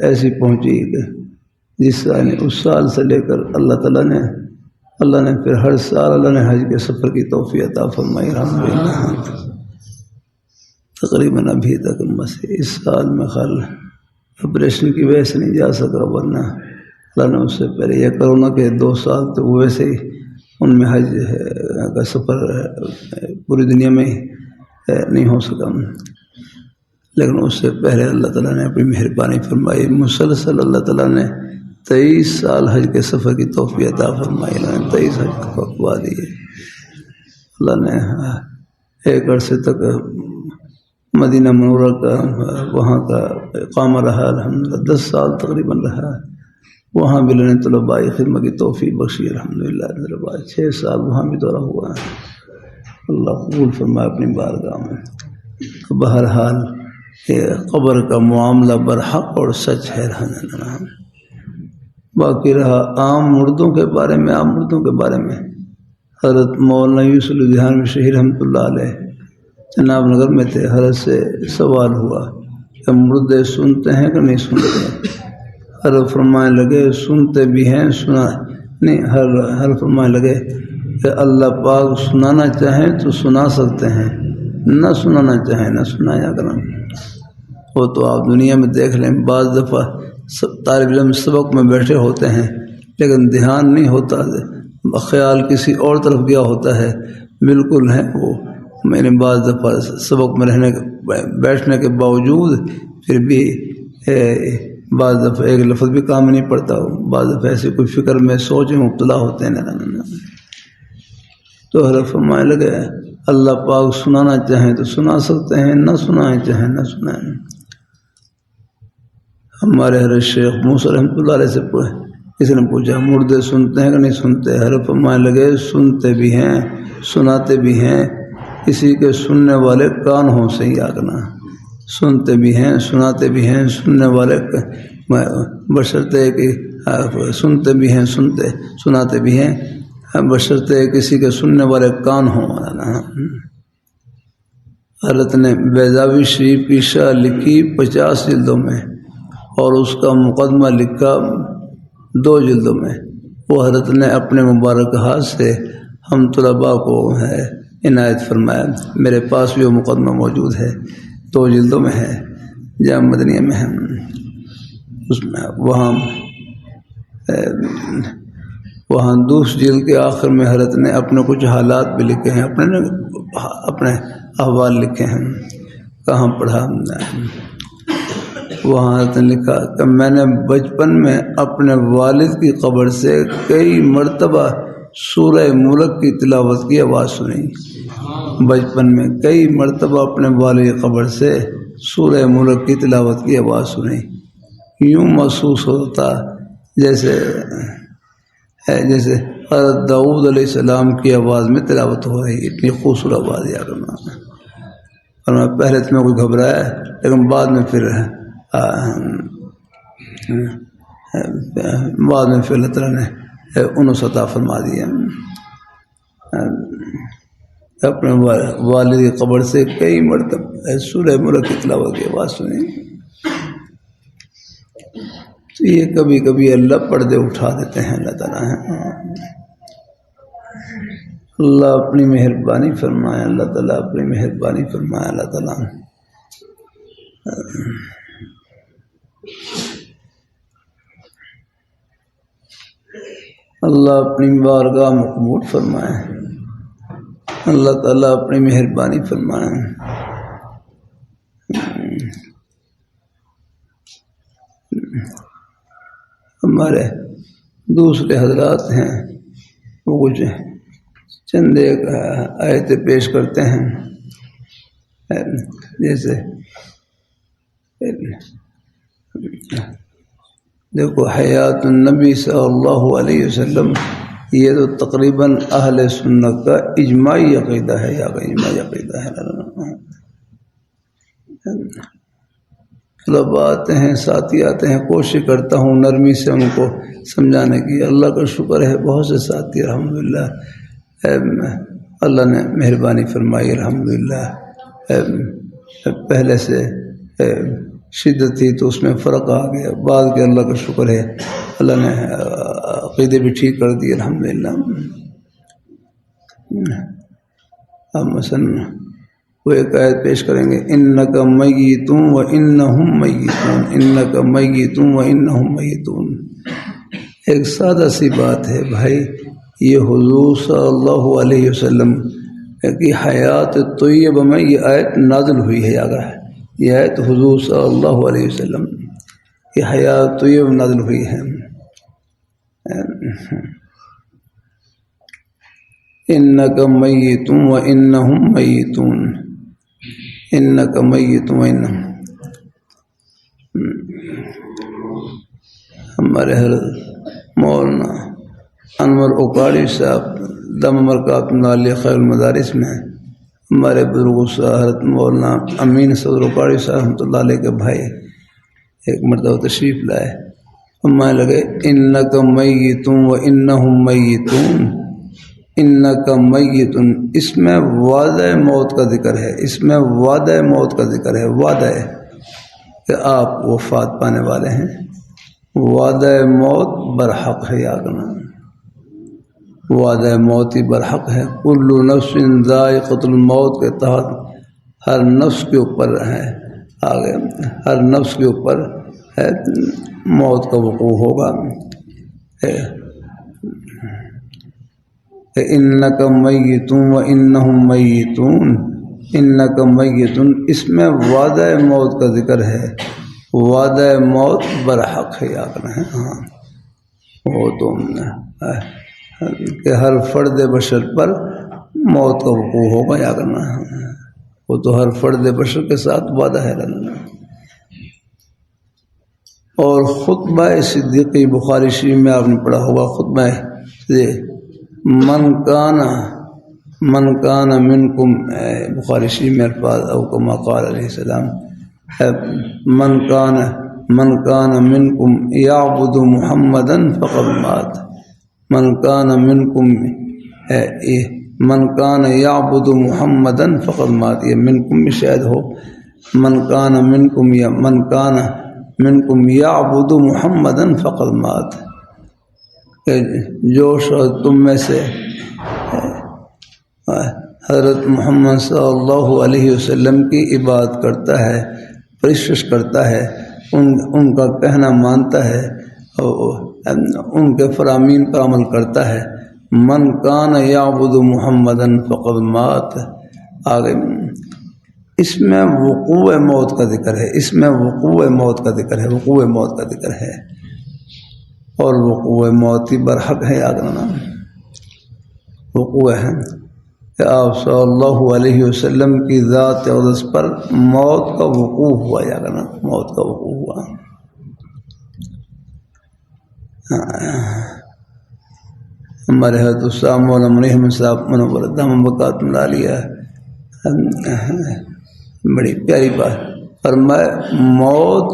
ایسی پہنچی کہ جس سال اس سال سے لے کر اللہ نے پھر ہر سال اللہ نے حج کے سفر کی توفیق عطا فرمائی الحمدللہ۔ تقریباً ابھی تک بس اس سال میں خال آپریشن کی وجہ سے نہیں جا سکا، ورنہ اللہ نے اس سے پہلے یہ کرونا کے 2 سال تو ویسے ہی ان میں حج کا سفر پوری دنیا میں نہیں ہو سکا، لیکن اس سے پہلے اللہ تعالیٰ نے اپنی مہربانی فرمائی، مسلسل اللہ تعالیٰ نے 23 سال حج کے سفر کی توفیق عطا فرمائی۔ اللہ نے 23 حج کروا دیے، اللہ نے ایک عرصے تک مدینہ منورہ کا وہاں کا اقامہ رہا، الحمدللہ 10 سال تقریباً رہا، وہاں بھی اللہ نے طلباء خدمت کی توفیق بخشی الحمدللہ۔ طلباء 6 سال وہاں بھی دورہ ہوا ہے، اللہ قبول فرمائے اپنی بارگاہ میں۔ بہرحال یہ قبر کا معاملہ برحق اور سچ ہے۔ باقی رہا عام مردوں کے بارے میں، عام مردوں کے بارے میں حضرت مولانا یوسف لدھیانوی شہید رحمۃ اللہ علیہ جناب نگر میں تھے، حضرت سے سوال ہوا کہ مردے سنتے ہیں کہ نہیں سنتے؟ حضرت فرمانے لگے سنتے بھی ہیں، سنا نہیں، ہر فرمانے لگے کہ اللہ پاک سنانا چاہیں تو سنا سکتے ہیں، نہ سنانا چاہیں نہ سنایا کریں۔ وہ تو آپ دنیا میں دیکھ لیں، بعض دفعہ طالب علم سبق میں بیٹھے ہوتے ہیں لیکن دھیان نہیں ہوتا، خیال کسی اور طرف گیا ہوتا ہے، بالکل ہے وہ۔ میں نے بعض دفعہ سبق میں بیٹھنے کے باوجود پھر بھی بعض دفعہ ایک لفظ بھی کام نہیں پڑتا، بعض دفعہ ایسی کوئی فکر میں سوچ میں مبتلا ہوتے ہیں۔ تو حضرت فرمانے لگے اللہ پاک سنانا چاہیں تو سنا سکتے ہیں، نہ سنائیں چاہیں نہ سنائیں۔ ہمارے حضرت شیخ موسیٰ رحمۃ اللہ علیہ سے کسی نے پوچھا مردے سنتے ہیں کہ نہیں سنتے؟ حضرت فرمانے لگے سنتے بھی ہیں سناتے بھی ہیں، کسی کے سننے والے کان ہوں سے ہی آگنا، سنتے بھی ہیں سناتے بھی ہیں، سننے والے بشرطے کہ سنتے بھی ہیں سناتے بھی ہیں، بشرطے کسی کے سننے والے کان ہوں۔ حضرت نے بیضاوی شریف کی شرح لکھی 50 جلدوں میں، اور اس کا مقدمہ لکھا 2 جلدوں میں۔ وہ حضرت نے اپنے مبارک ہاتھ سے ہم طلباء کو عنایت فرمایا۔ میرے پاس بھی وہ مقدمہ موجود ہے، 2 جلدوں میں ہے، جامع مدنیہ میں ہے۔ اس میں وہاں دوسری جلد کے آخر میں حضرت نے اپنے کچھ حالات بھی لکھے ہیں، اپنے احوال لکھے ہیں۔ کہاں پڑھا؟ وہاں حضرت نے لکھا کہ میں نے بچپن میں اپنے والد کی قبر سے کئی مرتبہ سورہ ملک کی تلاوت کی آواز سنی۔ بچپن میں کئی مرتبہ اپنے والد کی قبر سے سورہ ملک کی تلاوت کی آواز سنی، یوں محسوس ہوتا جیسے حضرت داؤد علیہ السلام کی آواز میں تلاوت ہو رہی، اتنی خوبصورت آواز ہے۔ اور میں پہلے تو میں کوئی گھبرایا لیکن بعد میں پھر اللہ تعالیٰ نے انہوں سے عطا فرما دیا۔ اپنے والد کی قبر سے کئی مرتبہ سورہ ملک کی تلاوت کی آواز سنی۔ تو یہ کبھی کبھی اللہ پردے اٹھا دیتے ہیں اللہ تعالیٰ اللہ اپنی مہربانی فرمائے، اللہ تعالیٰ اپنی مہربانی فرمائے، اللہ تعالیٰ اللہ اپنی بارگاہ میں قبول فرمائے، اللہ تعالیٰ اپنی مہربانی فرمائے۔ ہمارے دوسرے حضرات ہیں وہ کچھ چند ایک آیتیں پیش کرتے ہیں، جیسے دیکھو حیات النبی صلی اللہ علیہ وسلم، یہ تو تقریباً اہل سنت کا اجماعی عقیدہ ہے، یا اجماعی عقیدہ ہے۔ طلباء آتے ہیں، ساتھی آتے ہیں، کوشش کرتا ہوں نرمی سے ان کو سمجھانے کی، اللہ کا شکر ہے بہت سے ساتھی الحمدللہ اللہ نے مہربانی فرمائی الحمدللہ، پہلے سے شدت تھی تو اس میں فرق آ گیا، بعد کے اللہ کا شکر ہے اللہ نے عقیدے بھی ٹھیک کر دیے الحمدللہ۔ اب مثلا وہ ایک آیت پیش کریں گے، انک میتون و انہم میتون، انک میتون و انہم میتون۔ ایک سادہ سی بات ہے بھائی، یہ حضور صلی اللہ علیہ وسلم کی حیات طیبہ میں یہ آیت نازل ہوئی ہے، آگاہ ہے یہ آیت حضور صلی اللہ علیہ وسلم کی حیات طیبہ نازل ہوئی ہے۔ انک میتون و انہم میتون، انک میتون و انہم۔ ہمارے حضرت مولانا انور اوکاڑی صاحب دم مرکات علیہ خیر المدارس میں ہمارے بزرگ حضرت مولانا امین صدر اوکاڑی صاحب رحمۃ اللہ علیہ کے بھائی ایک مرتبہ تشریف لائے، فرمانے لگے انک میتون و انہم میتون، انک میتون، اس میں وعدہ موت کا ذکر ہے، اس میں وعدہ موت کا ذکر ہے، وعدہ ہے کہ آپ وفات پانے والے ہیں، وعدہ موت برحق ہے، یاد رکھنا وعدہ موت ہی برحق ہے۔ کل نفس ذائقۃ الموت کے تحت ہر نفس کے اوپر ہے، آگے ہر نفس کے اوپر ہے موت کا وقوع ہوگا۔ انک میتون و انہم میتون، انک میتون، اس میں وعدہ موت کا ذکر ہے، وعدہ موت برحق ہے، یاد رہے۔ ہاں وہ تو کہ ہر فرد بشر پر موت کا وقوع ہوگا، یاد کرنا، وہ تو ہر فرد بشر کے ساتھ وعدہ ہے۔ اور خطبہ صدیقی بخاری شریف میں آپ نے پڑھا ہوگا، خطبہ من کان منکم، بخاری شریف میں الفاظ او کما قال علیہ السلام، من کان منکم یعبد محمدا فقد مات، من کان یعبد محمدا فقد مات، یہ منکم میں شاید ہو، من کان منکم یا من کان منکم یعبد محمدا فقد مات، کہ جو شخص تم میں سے حضرت محمد صلی اللہ علیہ وسلم کی عبادت کرتا ہے، پرستش کرتا ہے، ان کا کہنا مانتا ہے اور ان کے فرامین پر عمل کرتا ہے، من کان یعبد محمدا فقد مات۔ آگے اس میں وقوع موت کا ذکر ہے، اس میں وقوع موت کا ذکر ہے، وقوع موت کا ذکر ہے، اور وقوع موت ہی برحق ہے، یاد رکھنا وقوع ہے کہ آپ صلی اللہ علیہ وسلم کی ذات اقدس پر موت کا وقوع ہوا، یاد رکھنا موت کا وقوع ہوا۔ ہمارے حضرت استاد مولانا منیر احمد صاحب منور دامن برکاتہ عالیہ بڑی پیاری بات فرمائے، موت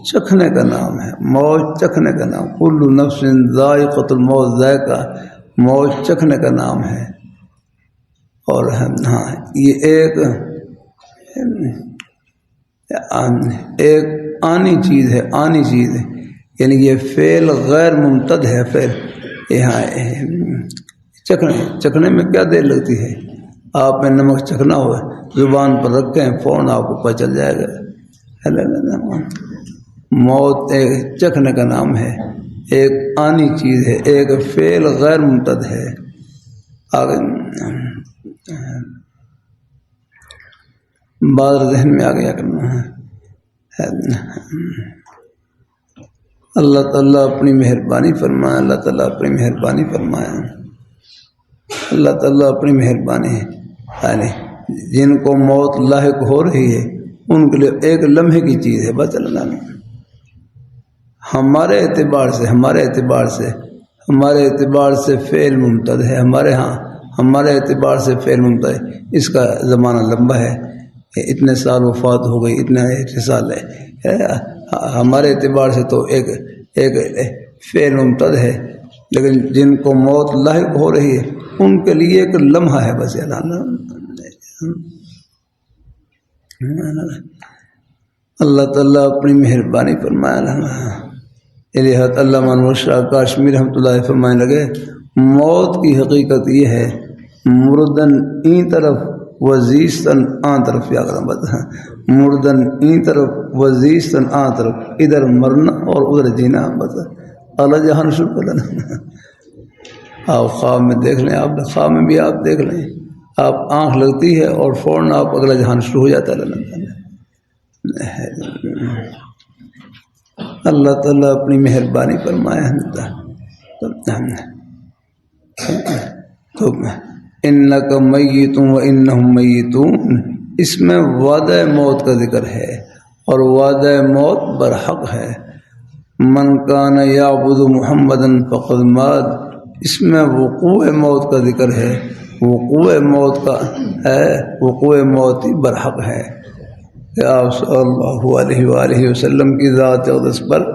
چکھنے کا نام ہے، موت چکھنے کا نام، کل نفس ذائقۃ الموت، ذائقہ موت چکھنے کا نام ہے۔ اور ہاں یہ ایک آنی چیز ہے، آنی چیز ہے، یعنی یہ فعل غیر ممتد ہے، فعل یہاں چکھنے میں کیا دیر لگتی ہے، آپ میں نمک چکھنا ہو زبان پر رکھیں فوراً آپ کو پتہ چل جائے گا۔ موت ایک چکھنے کا نام ہے، ایک آنی چیز ہے، ایک فعل غیر ممتد ہے۔ آگے بعض ذہن میں آ گیا کرنا ہے، اللہ تعالیٰ اپنی مہربانی فرمائے، اللہ تعالیٰ اپنی مہربانی فرمائے، اللہ تعالیٰ اپنی مہربانی ہے، یعنی جن کو موت لاحق ہو رہی ہے ان کے لیے ایک لمحے کی چیز ہے، بس اللہ نے ہمارے اعتبار سے فعل ممتد ہے، ہمارے اعتبار سے فعل ممتد ہے، اس کا زمانہ لمبا ہے، اتنے سال وفات ہو گئی، اتنے سال ہے، ہمارے اعتبار سے تو ایک فعل ممتد ہے، لیکن جن کو موت لاحق ہو رہی ہے ان کے لیے ایک لمحہ ہے، بس اللہ تعالیٰ اپنی مہربانی فرمایا حضرت علامہ انور شاہ کاشمیر رحمۃ اللہ فرمانے لگے موت کی حقیقت یہ ہے مردن این طرف وزیستن آن طرف یا مردن این طرف وزیستن آن طرف ادھر مرنا اور ادھر جینا بتا اللہ جہان شروع کر لینا آپ خواب میں دیکھ لیں آپ خواب میں بھی آپ دیکھ لیں آپ آنکھ لگتی ہے اور فوراً آپ اگلا جہان شروع ہو جاتا ہے اللہ تعالیٰ اپنی مہربانی فرمایا تو انک میت و انہم میتون اس میں وعدہ موت کا ذکر ہے اور وعدہ موت برحق ہے من کان یعبد محمدً فقد مات اس میں وقوع موت کا ذکر ہے وقوع موت کا ہے وقوع موت ہی برحق ہے کہ آپ صلی اللہ علیہ وآلہ وسلم کی ذات اقدس پر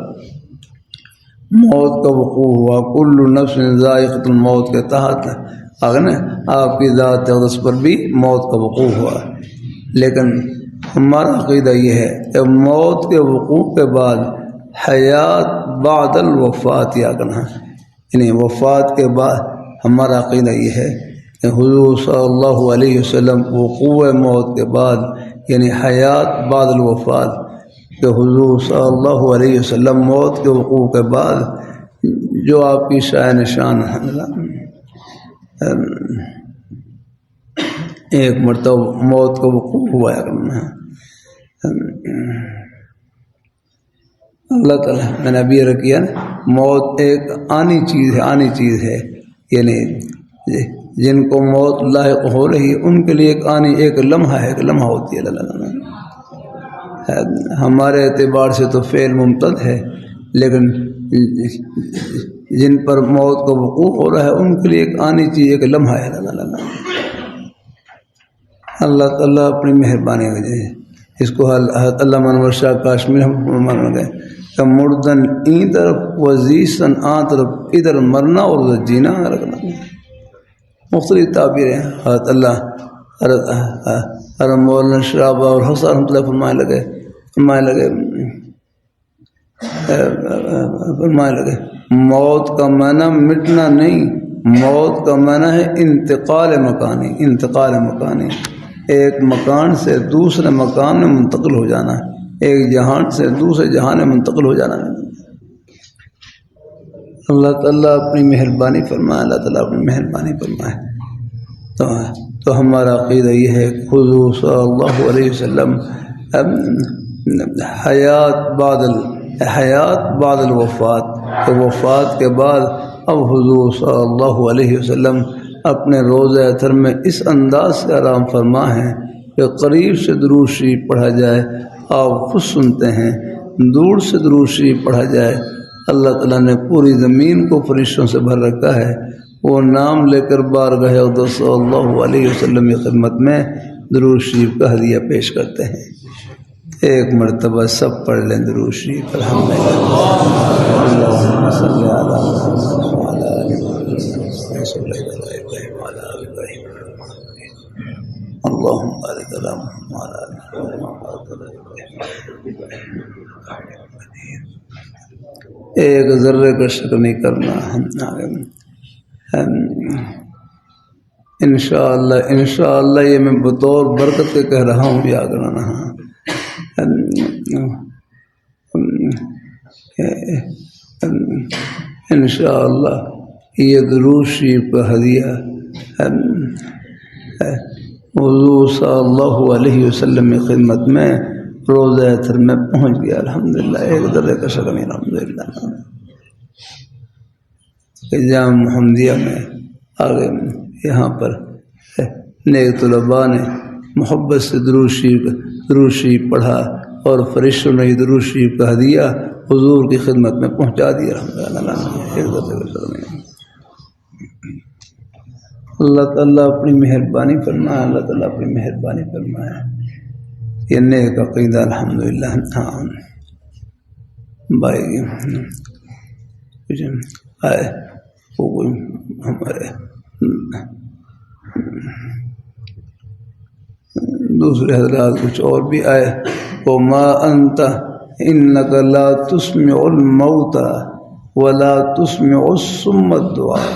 موت کا وقوع ہوا کل نفس ذائقۃ الموت کے تحت آپ کی ذات اقدس پر بھی موت کا وقوع ہوا لیکن ہمارا عقیدہ یہ ہے کہ موت کے وقوع کے بعد حیات بعد الوفات یا کرنا یعنی وفات کے بعد ہمارا عقیدہ یہ ہے کہ حضور صلی اللہ علیہ وسلم وقوع موت کے بعد یعنی حیات بعد الوفات کہ حضور صلی اللہ علیہ وسلم موت کے وقوع کے بعد جو آپ کی شان نشان ایک مرتبہ موت کا وقوع ہوا کرنا ہے اللہ تعالیٰ میں نے ابھی رکھا موت ایک آنی چیز ہے یعنی جن کو موت لاحق ہو رہی ہے ان کے لیے ایک لمحہ ہوتی ہے ہمارے اعتبار سے تو فعل ممتد ہے لیکن جن پر موت کا وقوع ہو رہا ہے ان کے لیے ایک لمحہ ہے اللہ تعالیٰ اپنی مہربانی وجہ اس کو علامہ انور شاہ کاشمیر گئے کہ مردن این طرف وزیستن آن طرف ادھر مرنا اور ادھر جینا رکھنا مختلف تعبیریں حضرت اللہ مولانا شراب اور حسن رحمۃ اللہ فرمائے لگے موت کا معنی مٹنا نہیں موت کا معنی ہے انتقال مکانی ایک مکان سے دوسرے مکان میں منتقل ہو جانا ایک جہان سے دوسرے جہان میں منتقل ہو جانا اللہ تعالیٰ اپنی مہربانی فرمائے تو ہمارا عقیدہ یہ ہے حضور صلی اللہ علیہ وسلم حیات بعد الوفات کہ وفات کے بعد اب حضور صلی اللہ علیہ وسلم اپنے روضہ اطہر میں اس انداز سے آرام فرما ہے کہ قریب سے درود شریف پڑھا جائے آپ خود سنتے ہیں دور سے درود شریف پڑھا جائے اللہ تعالیٰ نے پوری زمین کو فرشتوں سے بھر رکھا ہے وہ نام لے کر بارگاہ اقدس صلی اللہ علیہ وسلم کی خدمت میں درود شریف کا ہدیہ پیش کرتے ہیں ایک مرتبہ سب پڑھ لیں درود شریف الحمدللہ اللہم صلی علی محمد وعلی آل محمد اللہم بارک علی محمد وعلی آل محمد ایک ذرے کا شک نہیں کرنا انشاءاللہ یہ میں بطور برکت کے کہہ رہا ہوں یاد رہنا انشاءاللہ یہ درود شریف کا ہدیہ حضور صلی اللہ علیہ وسلم کی خدمت میں روضہ اطہر میں پہنچ گیا الحمدللہ ایک ذرے کا شک نہیں الحمدللہ جامع محمدیہ میں آگے یہاں پر نیک طلباء نے محبت سے درود شریف پڑھا اور فرشتوں نے درود شریف کا ہدیہ حضور کی خدمت میں پہنچا دیا اللہ تعالیٰ اپنی مہربانی فرمائے یہ نیک عقیدہ الحمدللہ ہاں بھائی آئے ہمارے دوسرے حضرات کچھ اور بھی آئے، وما انت انک لا تسمع الموتى ولا تسمع الصم الدعاء۔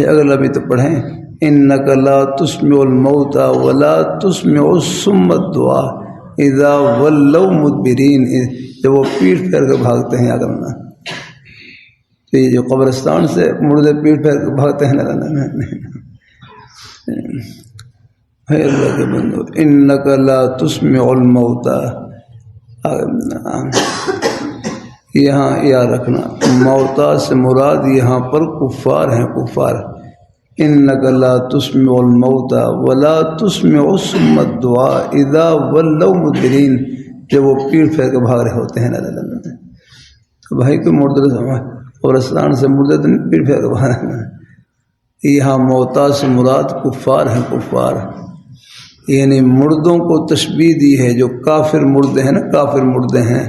اگلا بھی تو پڑھیں، انک لا تسمع الموتى ولا تسمع الصم الدعاء اذا ولوا مدبرین، جب وہ پیٹھ پھیر کے بھاگتے ہیں اگر نہ، تو یہ جو قبرستان سے مردے پیٹھ پھیر کے بھاگتے ہیں اے اللہ کے بندو، انک لا تسمع الموتى، یہاں یاد رکھنا موتا سے مراد یہاں پر کفار ہیں، کفار۔ انک لا تسمع الموتى ولا تسمع الصم الدعاء اذا ولوا مدبرین، جب وہ پیٹھ پھیر کے بھاگ رہے ہوتے ہیں۔ تو بھائی کوئی مردے قبرستان سے مردے تو نہیں پیٹھ پھیر کے بھاگ رہے ہیں، یہاں موتا سے مراد کفار ہیں، کفار، یعنی مردوں کو تشبیہ دی ہے، جو کافر مردے ہیں نا، کافر مردے ہیں،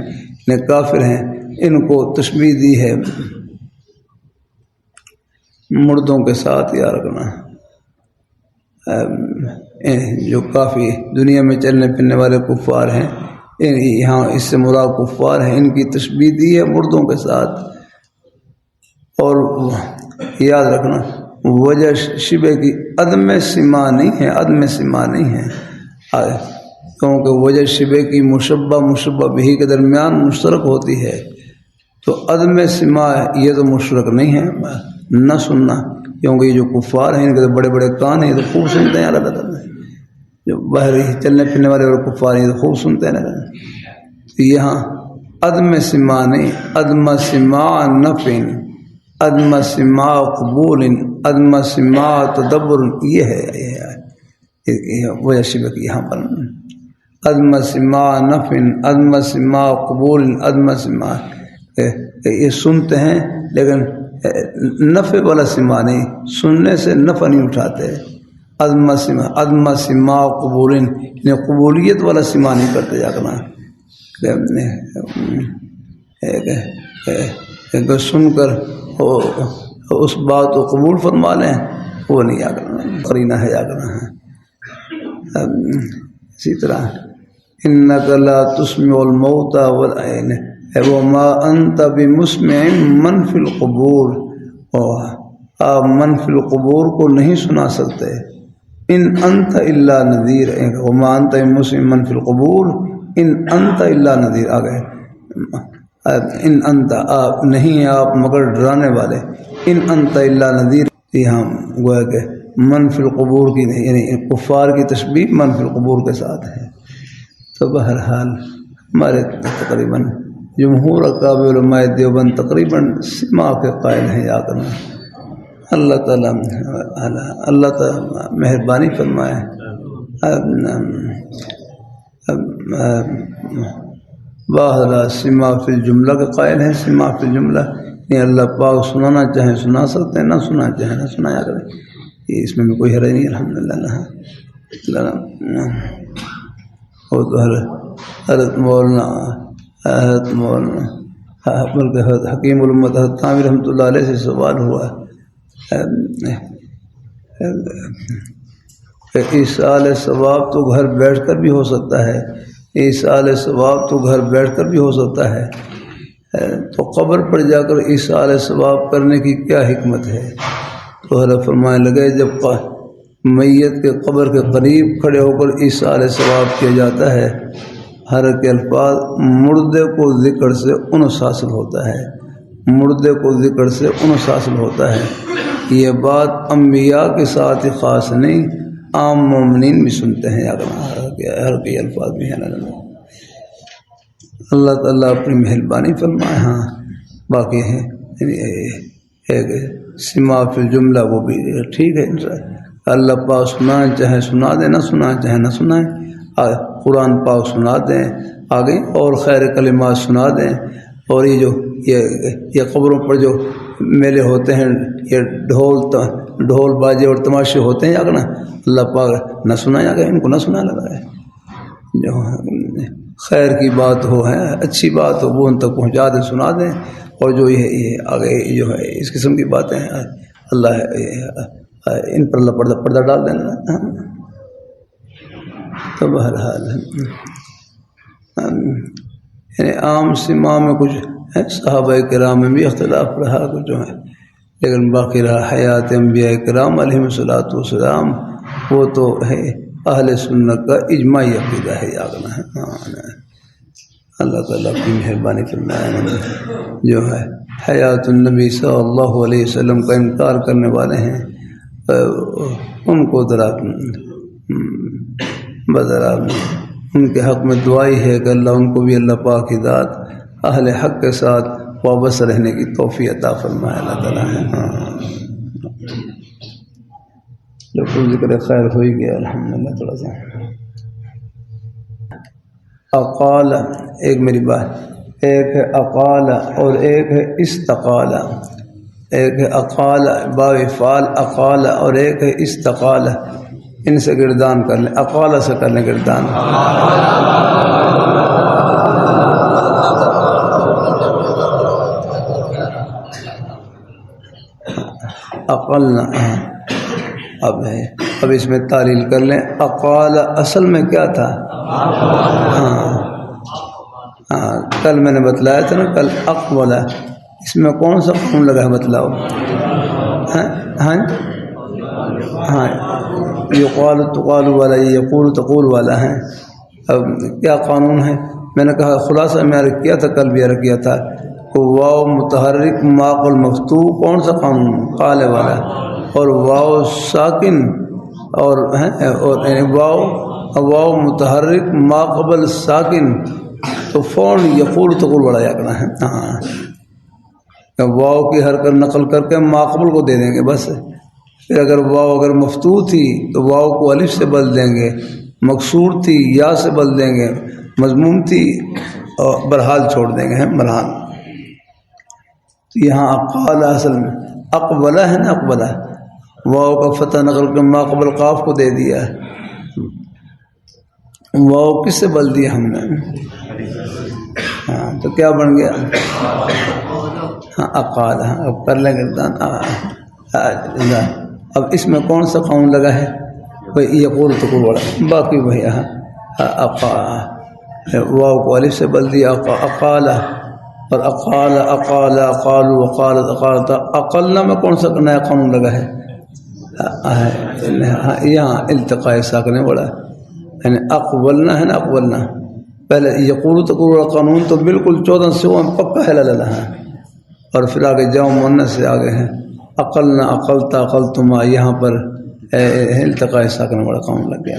کافر ہیں، ان کو تشبیہ دی ہے مردوں کے ساتھ۔ یاد رکھنا جو کافی دنیا میں چلنے پھرنے والے کفار ہیں، یہاں اس سے مراد کفار ہیں، ان کی تشبیہ دی ہے مردوں کے ساتھ۔ اور یاد رکھنا وجہ شبہ کی عدم سما نہیں ہے، عدم سما نہیں ہے، کیونکہ وجہ شبہ کی مشبہ مشبہ بہی کے درمیان مشترک ہوتی ہے، تو عدم سما یہ تو مشترک نہیں ہے نہ سننا، کیونکہ یہ جو کفار ہیں ان کے تو بڑے بڑے کان ہیں، یہ تو خوب سنتے ہیں اللہ تعالیٰ، جو باہر چلنے پھرنے والے اور کفار ہیں یہ تو خوب سنتے ہیں۔ تو یہاں عدم سما نہیں، عدم سما نفع، عدم سما قبول، عدم سما تدبر، یہ ہے وجہ شبہ کی یہاں پر عدم سما نفع، عدم سما قبول، عدم سما، یہ سنتے ہیں لیکن نفع والا سما نہیں، سننے سے نفع نہیں اٹھاتے۔ عدم سما، عدم سما قبول، یعنی قبولیت والا سما نہیں کرتے جاگنا، کہ سن کر اس بات کو قبول فرما لیں، وہ نہیں آ کرنا، قرینہ ہے آ کرنا ہے۔ اسی طرح انک لا تسمع الموتى وما انت بمسمع من فی القبور، آپ من فی القبور کو نہیں سنا سکتے، ان انت الا نذیر، وما انت بمسمع من فی القبور ان انت الا نذیر، آ گئے ان انت، آپ نہیں ہیں آپ مگر ڈرانے والے، ان انت الا نذیر، یہاں گویا کہ من فی القبور کی نہیں، یعنی کفار کی تشبیہ من فی القبور کے ساتھ ہے۔ تو بہرحال ہمارے تقریباً جمہور اکابر علماء دیوبند تقریباً سما کے قائل ہیں، یاد کرنا۔ اللہ تعالیٰ مہربانی فرمائے، باہر سما فی الجملہ کے قائل ہیں، سما فی الجملہ، یہ اللہ پاک سنانا چاہیں سنا سکتے ہیں، نہ سنا چاہیں نہ سنایا کریں، یہ اس میں بھی کوئی حرج نہیں، الحمدللہ۔ وہ تو حضرت مولانا بلکہ حضرت حکیم الامت حضرت عامر رحمۃ اللہ علیہ سے سوال ہوا کہ ایصال ثواب تو گھر بیٹھ کر بھی ہو سکتا ہے، ایصال ثواب تو گھر بیٹھ کر بھی ہو سکتا ہے، تو قبر پر جا کر ایصال ثواب کرنے کی کیا حکمت ہے؟ تو حضرت فرمانے لگے جب میت کے قبر کے قریب کھڑے ہو کر ایصال ثواب کیا جاتا ہے، ہر کے الفاظ مردے کو ذکر سے انس حاصل ہوتا ہے، مردے کو ذکر سے انس حاصل ہوتا ہے۔ یہ بات انبیاء کے ساتھ ہی خاص نہیں، عام مومنین بھی سنتے ہیں، ہر کے الفاظ بھی ہیں۔ اللہ تعالیٰ اپنی مہربانی فرمائے۔ ہاں باقی ہے کہ سما فی الجملہ وہ بھی ٹھیک ہے، اللہ پاک سنائیں چاہے سنا دیں، نہ سنائیں چاہے نہ سنائیں، قرآن پاک سنا دیں آگے، اور خیر کلمات سنا دیں، اور یہ جو یہ قبروں پر جو میلے ہوتے ہیں، یہ ڈھول باجے اور تماشے ہوتے ہیں، اگر اللہ پاک نہ سنایا گیا، ان کو نہ سنا لگا ہے، جو خیر کی بات ہو، ہے اچھی بات ہو، وہ ان تک پہنچا دیں، سنا دیں، اور جو یہ آگے جو ہے اس قسم کی باتیں ہیں، اللہ ان پر اللہ پردہ ڈال دینا۔ تو بہرحال یعنی عام سما میں کچھ صحابہ کرام میں بھی اختلاف رہا کچھ جو ہے، لیکن باقی رہا حیات انبیاء کرام علیہم الصلوۃ والسلام، وہ تو ہے اہل سنت کا اجماعی عقیدہ ہے، یاغنا ہے۔ اللہ تعالیٰ کی مہربانی فرمائے، جو ہے حیات النبی صلی اللہ علیہ وسلم کا انکار کرنے والے ہیں ان کو ذرا بذرا ان کے حق میں دعائی ہے کہ اللہ ان کو بھی اللہ پاک کی ذات اہل حق کے ساتھ وابستہ رہنے کی توفیق عطا فرمائے اللہ تعالیٰ ہے۔ جو کچھ ذکر خیر ہو ہی گیا الحمدللہ۔ تھوڑا سا اقال، ایک میری بات، ایک ہے اقال اور ایک ہے استقال، ایک ہے اقال باء فعل اقال اور ایک ہے استقال، ان سے گردان کر لیں، اقال سے کر لیں گردان۔ اقلنا اب اس میں تعلیل کر لیں، اقال اصل میں کیا تھا؟ ہاں کل میں نے بتلایا تھا نا، کل اقبل، اس میں کون سا قانون لگا ہے بتلاؤ؟ ہاں یقال تقال والا، یہ یقول تقول والا ہے۔ اب کیا قانون ہے؟ میں نے کہا خلاصہ میں عرض کیا تھا، کل بھی عرض کیا تھا، واو متحرک ماقل مفتوح کون سا قانون؟ قال والا، اور واو ساکن اور واو متحرک ما قبل ساکن تو فون یقول تقول بڑھایا کرنا ہے۔ ہاں واو کی حرکت نقل کر کے ما قبل کو دے دیں گے بس، پھر اگر واو اگر مفتوح تھی تو واو کو الف سے بدل دیں گے، مکسور تھی یا سے بدل دیں گے، مضموم تھی اور برحال چھوڑ دیں گے برحال۔ یہاں اقال اصل میں اقبلہ ہے نا، اقبلہ واو کا فتح نقل کے ما قبل قاف کو دے دیا، واو کس سے بدل دیا ہم نے؟ ہاں تو کیا بن گیا؟ ہاں اقال، ہاں اب کر لیں گردان۔ اب اس میں کون سا قانون لگا ہے؟ وہی یقول تقول والا، باقی وہی واو کو الف سے بدل دیا اقال، اور اقال اقال اقالوا وقالت اقالت۔ اقلنا میں کون سا نیا قانون لگا ہے؟ یہاں التقاء ساکن بڑا، یعنی اقبلنا ہے نا، اقبلنا پہلے یقول تقول والا قانون تو بالکل 14 سو میں پکا ہے للہ ہے، اور پھر آگے جاؤ مؤنث سے آگے ہیں اقلنا اقلتا اقلتما، یہاں پر التقاء ساکن بڑا قانون لگ گیا۔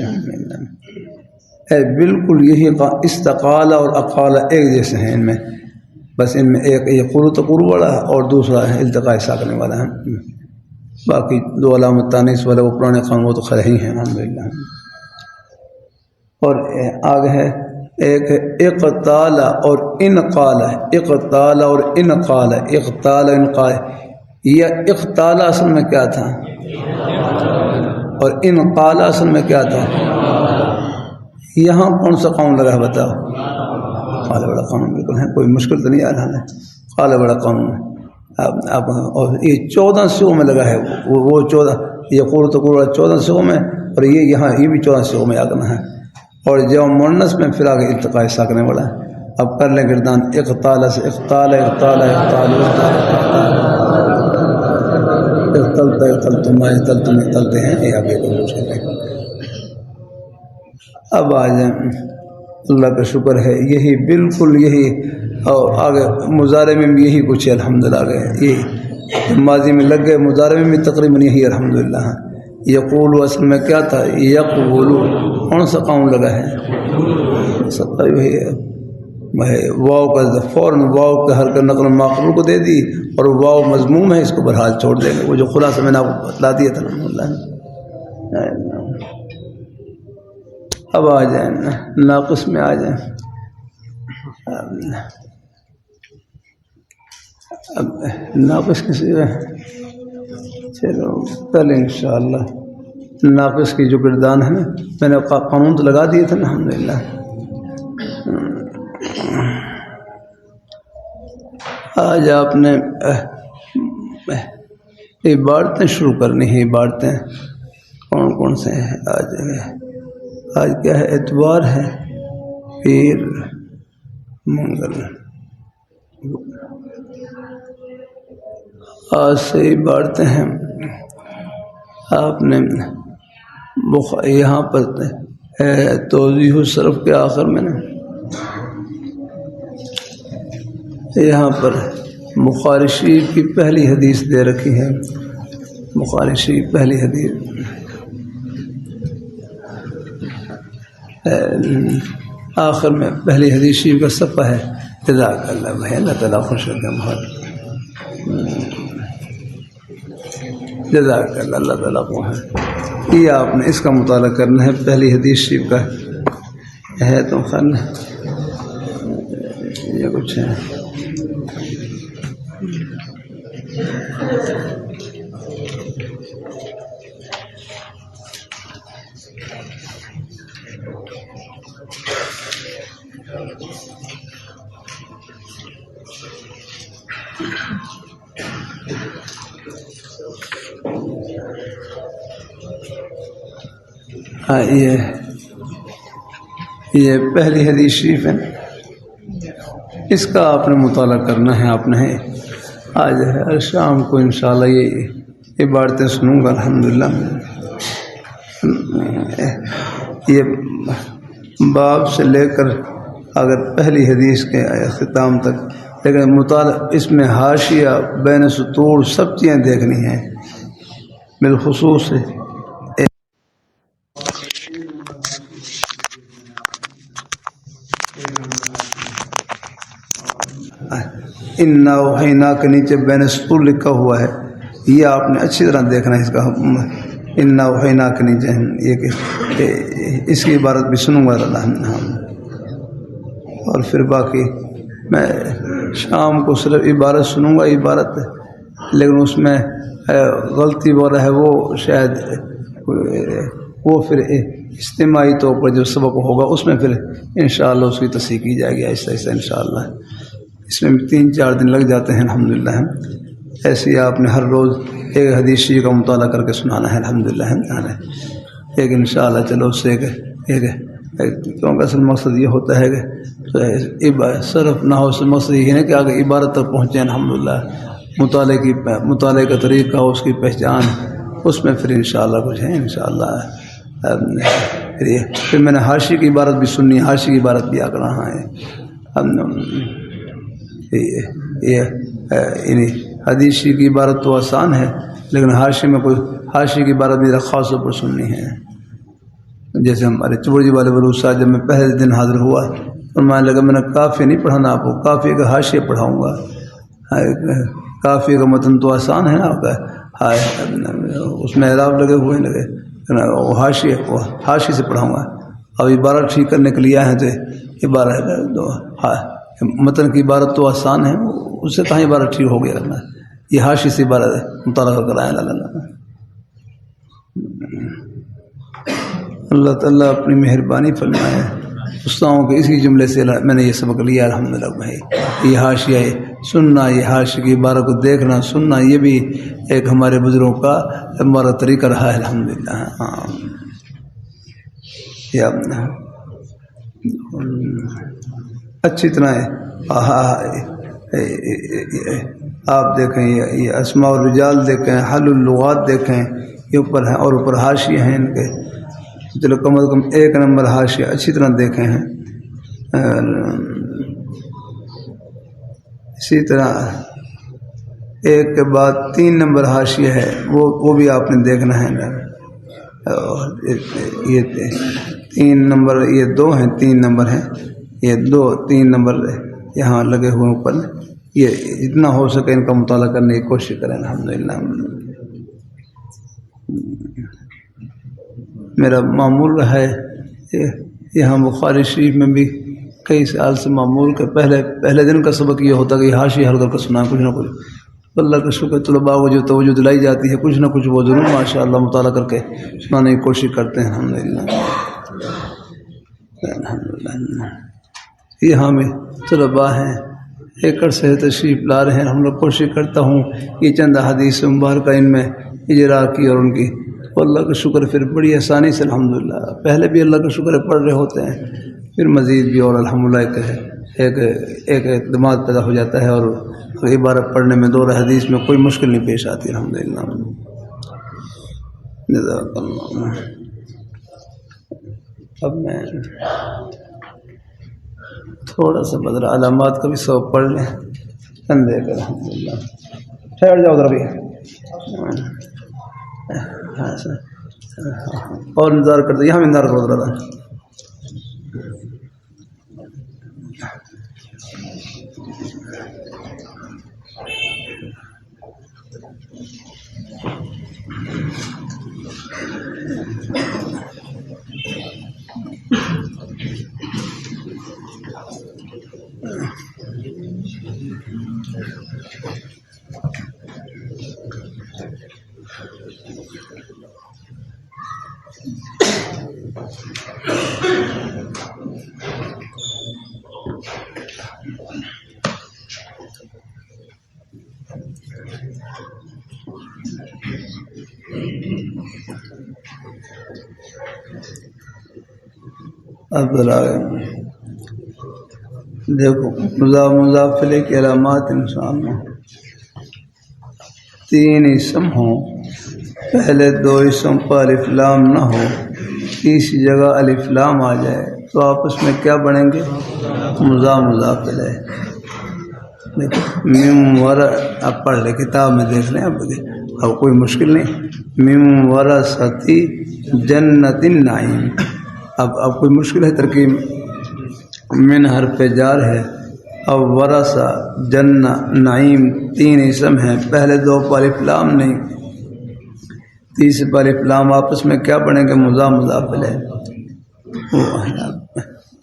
بالکل یہی استقال اور اقال ایک جیسے ہیں ان میں، بس ان میں ایک یقول تقول والا اور دوسرا التقاء ساکن والا ہے، باقی دو علامت تانیث والے وہ پرانے قانون وہ تو خیر ہی ہیں الحمدللہ۔ اور آگے ہے ایک ہے اقتال اور انقال، اقتال اور انقال، اقتال انقال، یہ اقتال اصل میں کیا تھا اور انقال اصل میں کیا تھا؟ یہاں کون سا قانون لگا ہے بتاؤ؟ قال بڑا قانون بالکل ہے، کوئی مشکل تو نہیں آ رہا ہے، قال بڑا قانون ہے۔ اب اور یہ 14 سو میں لگا ہے، وہ 14 یقول تقول 14 سو میں، اور یہ یہاں یہ بھی 14 سو میں آگنا ہے، اور جو مؤنث میں پھر آگے التقاء ساکن والا ہے۔ اب کر لیں گردان، اقتال سے اقتال اقتال اقتال اقتلتا اقتلتما اقتلتم اقتلتے ہیں، یہ آگے کوئی مشکل نہیں۔ اب آ جائیں، اللہ کا شکر ہے یہی بالکل یہی، اور آگے مضارع میں بھی یہی کچھ ہے الحمدللہ، آگے یہی ماضی میں لگ گئے، مضارع میں بھی تقریباً یہی الحمدللہ۔ یقول اصل میں کیا تھا؟ یقول، کون سا قانون لگا ہے؟ سب وہی ہے، واو کا فوراً واو کا حرکت نقل ماقبل کو دے دی، اور واو مضموم ہے اس کو برحال چھوڑ دیں گے، وہ جو خلاصہ میں نے آپ کو بتلا دیا تھا الحمدللہ۔ اب آ جائیں ناقص میں، آ جائیں اب ناقص کسی ہے، چلو کل انشاءاللہ ناقص کی جو گردان ہے نا، میں نے قانون تو لگا دیے تھے نا الحمدللہ۔ آج آپ نے عبارتیں شروع کرنی ہیں، عبارتیں کون کون سے ہیں؟ آج کیا ہے؟ اتوار ہے، پیر، منگل۔ آج سے عبارتیں ہیں۔ آپ نے یہاں پر توضیح الصرف کے آخر میں نا یہاں پر بخاری شریف کی پہلی حدیث دے رکھی ہے۔ بخاری شریف پہلی حدیث آخر میں پہلی حدیث شریف کا صفحہ ہے، جزاک اللہ بھائی، اللہ تعالیٰ خوش رکھے بہت، جزاک اللہ، اللہ تعالیٰ کو ہے۔ یہ آپ نے اس کا مطالعہ کرنا ہے، پہلی حدیث شریف کا ہے تو خن یہ کچھ ہے۔ ہاں یہ پہلی حدیث شریف ہے، اس کا آپ نے مطالعہ کرنا ہے۔ آپ نے آج ہر شام کو انشاءاللہ یہ عبارتیں سنوں گا الحمدللہ۔ یہ باب سے لے کر اگر پہلی حدیث کے اختتام تک، لیکن مطالعہ اس میں حاشیہ، بین سطور سب چیزیں دیکھنی ہیں، بالخصوص اِنَّا وَحَيْنَا کے نیچے بین سطور لکھا ہوا ہے، یہ آپ نے اچھی طرح دیکھنا ہے۔ اس کا اِنَّا وَحَيْنَا کے نیچے یہ کہ اس کی عبارت بھی سنوں گا اور پھر باقی میں شام کو صرف عبارت سنوں گا، عبارت، لیکن اس میں غلطی وغیرہ ہے وہ شاید وہ پھر اجتماعی طور پر جو سبق ہوگا اس میں پھر انشاءاللہ اس کی تصحیح کی جائے گی آہستہ آہستہ انشاءاللہ۔ اس میں 3-4 دن لگ جاتے ہیں الحمدللہ۔ ایسے ہی آپ نے ہر روز ایک حدیث شریف کا مطالعہ کر کے سنانا ہے الحمدللہ۔ ایک انشاءاللہ چلو اس سے ایک کیونکہ اصل مقصد یہ ہوتا ہے کہ صرف نہ ہو، مقصد یہ ہے کہ آگے عبارت تک پہنچے الحمدللہ۔ مطالعے کا طریقہ، اس کی پہچان، اس میں پھر انشاءاللہ کچھ ہے انشاءاللہ۔ پھر میں نے حاشی کی عبارت بھی سننی، حاشی کی عبارت بھی آ رہا ہے۔ حدیث شریف کی عبارت تو آسان ہے، لیکن حاشی میں کوئی حاشی کی عبارت بھی خاص طور پر سننی ہے۔ جیسے ہمارے چبڑی والے بلوچ صاحب جب میں پہلے دن حاضر ہوا اور میں لگا میں نے کافی نہیں پڑھانا آپ کو، کافی کا حاشیہ پڑھاؤں گا۔ کافی کا متن تو آسان ہے نا، اس میں اعراب لگے ہوئے لگے، حاشی سے پڑھاؤں گا۔ اب عبارت ٹھیک کرنے کے لیے آئے ہیں تو عبارت متن کی عبارت تو آسان ہے، اس سے کہاں عبارت ٹھیک ہو گیا کرنا، یہ حاشی سے عبارت مطالعہ کرائیں۔ اللہ تعالیٰ اپنی مہربانی فرمائے۔ استاؤں کے اسی جملے سے میں نے یہ سبق لیا الحمدللہ بھائی۔ یہ حاشیہ سننا، یہ حاشیہ کی عبارت کو دیکھنا سننا، یہ بھی ایک ہمارے بزرگوں کا ہمارا طریقہ رہا ہے الحمدللہ۔ اچھی طرح آپ دیکھیں، یہ اسماء الرجال دیکھیں، حل اللغات دیکھیں، یہ اوپر ہیں اور اوپر حاشیہ ہیں ان کے، چلو کم از کم 1 نمبر حاشیہ اچھی طرح دیکھے ہیں۔ اسی طرح 1 کے بعد 3 نمبر حاشیہ ہے، وہ بھی آپ نے دیکھنا ہے۔ یہ 3 نمبر، یہ 2 ہیں، 3 نمبر ہیں، یہ 2-3 نمبر یہاں لگے ہوئے اوپر۔ یہ جتنا ہو سکے ان کا مطالعہ کرنے کی کوشش کریں الحمدللہ۔ میرا معمول رہا ہے یہاں بخاری شریف میں بھی کئی سال سے معمول کے پہلے دن کا سبق یہ ہوتا کہ حاشیہ حل کر کے سنا کچھ نہ کچھ۔ اللہ کا شکر، طلباء کو جو توجہ دلائی جاتی ہے کچھ نہ کچھ وہ ضرور ماشاءاللہ مطالعہ کر کے سنانے کی کوشش کرتے ہیں الحمدللہ۔ یہاں میں طلباء ہیں، ایک عرصے سے تشریف لا رہے ہیں، ہم لوگ کوشش کرتا ہوں یہ چند حدیث مبارکہ ان میں اجرا کی اور ان کی تو اللہ کا شکر پھر بڑی آسانی سے الحمدللہ، پہلے بھی اللہ کا شکر پڑھ رہے ہوتے ہیں، پھر مزید بھی اور الحمدللہ ایک اعتماد پیدا ہو جاتا ہے، اور عبارت پڑھنے میں دور حدیث میں کوئی مشکل نہیں پیش آتی الحمدللہ۔ جزاک اللہ۔ اب میں تھوڑا سا بدر علامات کا بھی سبق پڑھ لیں کندھے کا الحمدللہ۔ ٹھہر جاؤ ادھر بھی، اور انتظار کرتے، یہاں بھی انتظار کرو ذرا۔ اب دیکھو مضاف الیہ کی علامات انسان میں 3 اسم ہوں، پہلے 2 اسم پر الف لام نہ ہو، تیسری جگہ الف لام آ جائے تو آپس میں کیا بنیں گے؟ مضاف الیہ۔ دیکھو مم ور، اب پڑھ لے کتاب میں دیکھ لیں، اب کوئی مشکل نہیں۔ مم ورثتی جنت النعیم، اب کوئی مشکل ہے ترکیب؟ من حرف جار ہے، اب ورثہ جنہ نعیم 3 اسم ہیں، پہلے 2 پر الف لام نہیں، تیسرے پر الف لام، آپس میں کیا بنیں گے؟ مضاف الیہ۔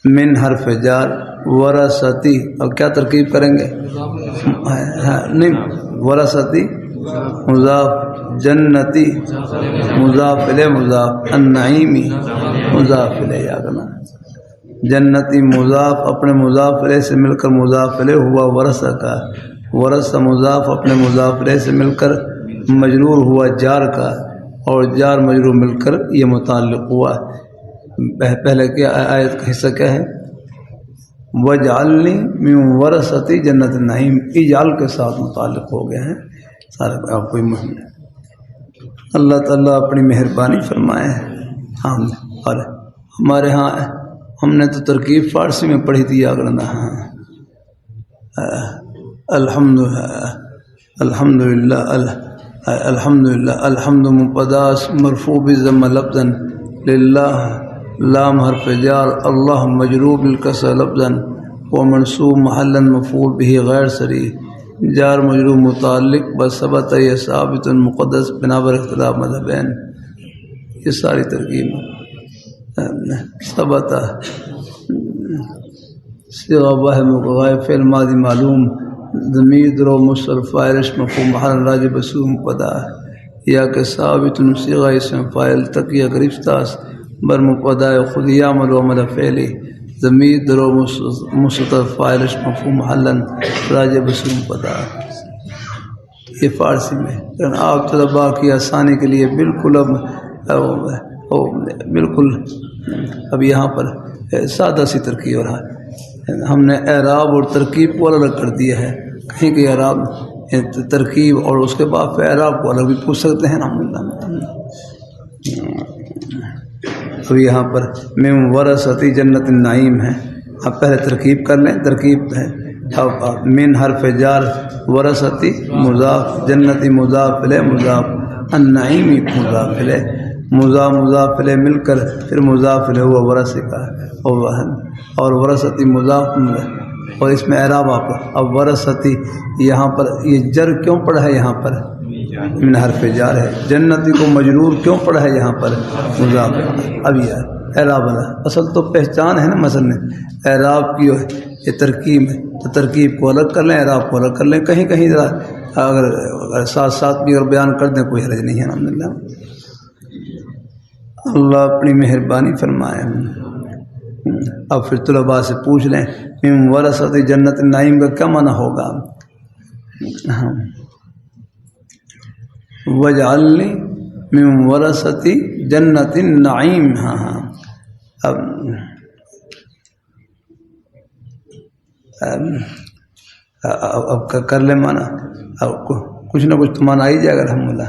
من حرف جار ورثتی، اب کیا ترکیب کریں گے؟ نہیں، ورثتی مضاف، جنتی مضاف الیہ مضاف، النعیمی مضاف الیہ۔ یا کرنا جنتی مضاف اپنے مضاف الیہ سے مل کر مضاف الیہ ہوا ورثہ کا، ورثہ مضاف اپنے مضاف الیہ سے مل کر مجرور ہوا جار کا، اور جار مجرور مل کر یہ متعلق ہوا۔ پہلے کیا آیت کا حصہ کیا ہے؟ وَاجْعَلْنِي مِن وَرَثَةِ جنت النعیم، اجعل کے ساتھ متعلق ہو گئے ہیں سارے، آپ کوئی مہم نہیں۔ اللہ تعالیٰ اپنی مہربانی فرمائے ہم، اور ہمارے ہاں ہم نے تو ترکیب فارسی میں پڑھی تھی، یاد رکھنا۔ الحمدللہ الحمد مبتدا مرفوع بالضمہ لفظا، للہ لام حرف جار، اللہ مجرور بالکسر لفظا، ومنصوب محلا مفعول به غیر صریح، جار مجرور متعلق بثبت یہ ثابت مقدس بنابر اختلاف مذہبین۔ یہ ساری ترکیب ثبت صیغہ واحد غائب فعل ماضی معلوم، ضمیر درو مصرف فاعل مفعول محل راجع بسو مبتدا، یا کہ ثابت صیغہ اسم فاعل تقیہ گرفتہ بر مبتدا خود یعمل و عمل فعلی، ضمیر درو مصرف فاعل مفعول محل راجع بسو مبتدا۔ یہ فارسی میں، لیکن آپ طلباء کی آسانی کے لیے بالکل بالکل اب یہاں پر سادہ سی ترکیب رہا، ہم نے اعراب اور ترکیب کو الگ کر دیا ہے، کہیں کہ اعراب ترکیب اور اس کے بعد اعراب کو الگ بھی پوچھ سکتے ہیں الحمدللہ۔ اب یہاں پر من ورثتی جنت النعیم ہے، اب پہلے ترکیب کر لیں، ترکیب ہے اب من حرف جار ورثتی مضاف، جنتی مضاف الیہ مضاف، النعیمی مضاف الیہ، مضاف الیہ مل کر پھر مضاف الیہ ہوا ورثہ کا، اور ورثتی مضاف، اور اس میں اعراب آپ اب ورثتی، یہاں پر یہ جر کیوں پڑا ہے؟ یہاں پر من حرف جار ہے، جنتی کو مجرور کیوں پڑا ہے یہاں پر؟ مضاف۔ اب یہ اعراب اصل تو پہچان ہے نا، مثلا اعراب کی یہ ترکیب ہے، تو ترکیب کو الگ کر لیں، اعراب کو الگ کر لیں، کہیں کہیں ذرا اگر ساتھ ساتھ بھی اگر بیان کر دیں کوئی حرج نہیں ہے الحمدللہ۔ اللہ اپنی مہربانی فرمائے۔ اب پھر طلباء سے پوچھ لیں من ورثت جنت النعیم کا کیا معنی ہوگا؟ وجعلنی من ورثۃ جنت النعیم. ہاں اب کر لے مانا، اب کچھ نہ کچھ تو مانا آ ہی جائے گا الحمدللہ.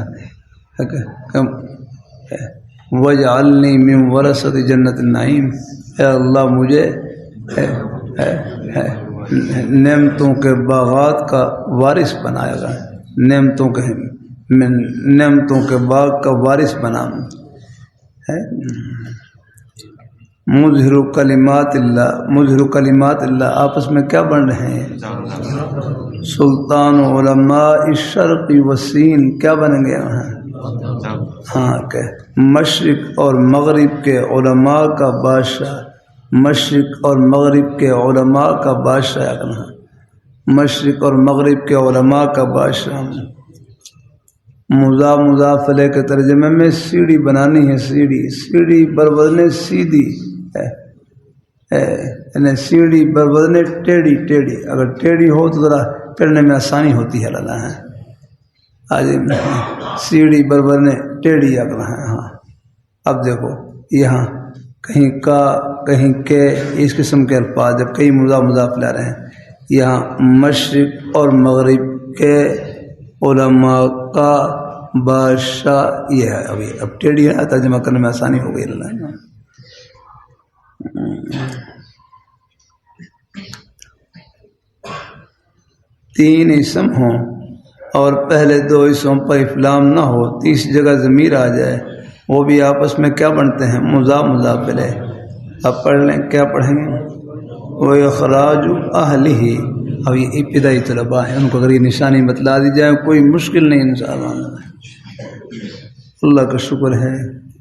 وجعلنی من ورثۃ جنت النعیم، اے اللہ مجھے نعمتوں کے باغات کا وارث بنائے گا، نعمتوں کے باغ کا وارث بنا. مظہر کلمات اللہ آپس میں کیا بن رہے ہیں؟ سلطان علماء الشرق والسین کیا بن گیا وہاں؟ ہاں کہ مشرق اور مغرب کے علماء کا بادشاہ، مشرق اور مغرب کے علماء کا بادشاہ، مشرق اور مغرب کے علماء کا بادشاہ. مضاف الیہ کے ترجمے میں سیڑھی بنانی ہے، سیڑھی بربدنے سیدھی یعنی سیڑھی بربدنے ٹیڑھی، اگر ٹیڑھی ہو تو ذرا چڑھنے میں آسانی ہوتی ہے. اللہ ہے آج سیڑھی بربدنے ٹیڑھی اگلا ہے. ہاں اب دیکھو یہاں کہیں کا کہیں کے اس قسم کے الفاظ جب کئی مضاف لا رہے ہیں. یہاں مشرق اور مغرب کے علماء کا بادشاہ یہ ہے. ابھی اب ٹیڑھی ہے، ترجمہ کرنے میں آسانی ہو گئی. اللہ تین اسم ہوں اور پہلے دو اسموں پر افلام نہ ہو، تیسری جگہ ضمیر آ جائے، وہ بھی آپس میں کیا بنتے ہیں؟ مضاف الیہ. اب پڑھ لیں، کیا پڑھیں گے؟ وَإِخْرَاجُ أَهْلِهِ. اب یہ ابتدائی طلباء ہیں، ان کو اگر یہ نشانی بتلا دی جائے کوئی مشکل نہیں انشاءاللہ. اللہ کا شکر ہے،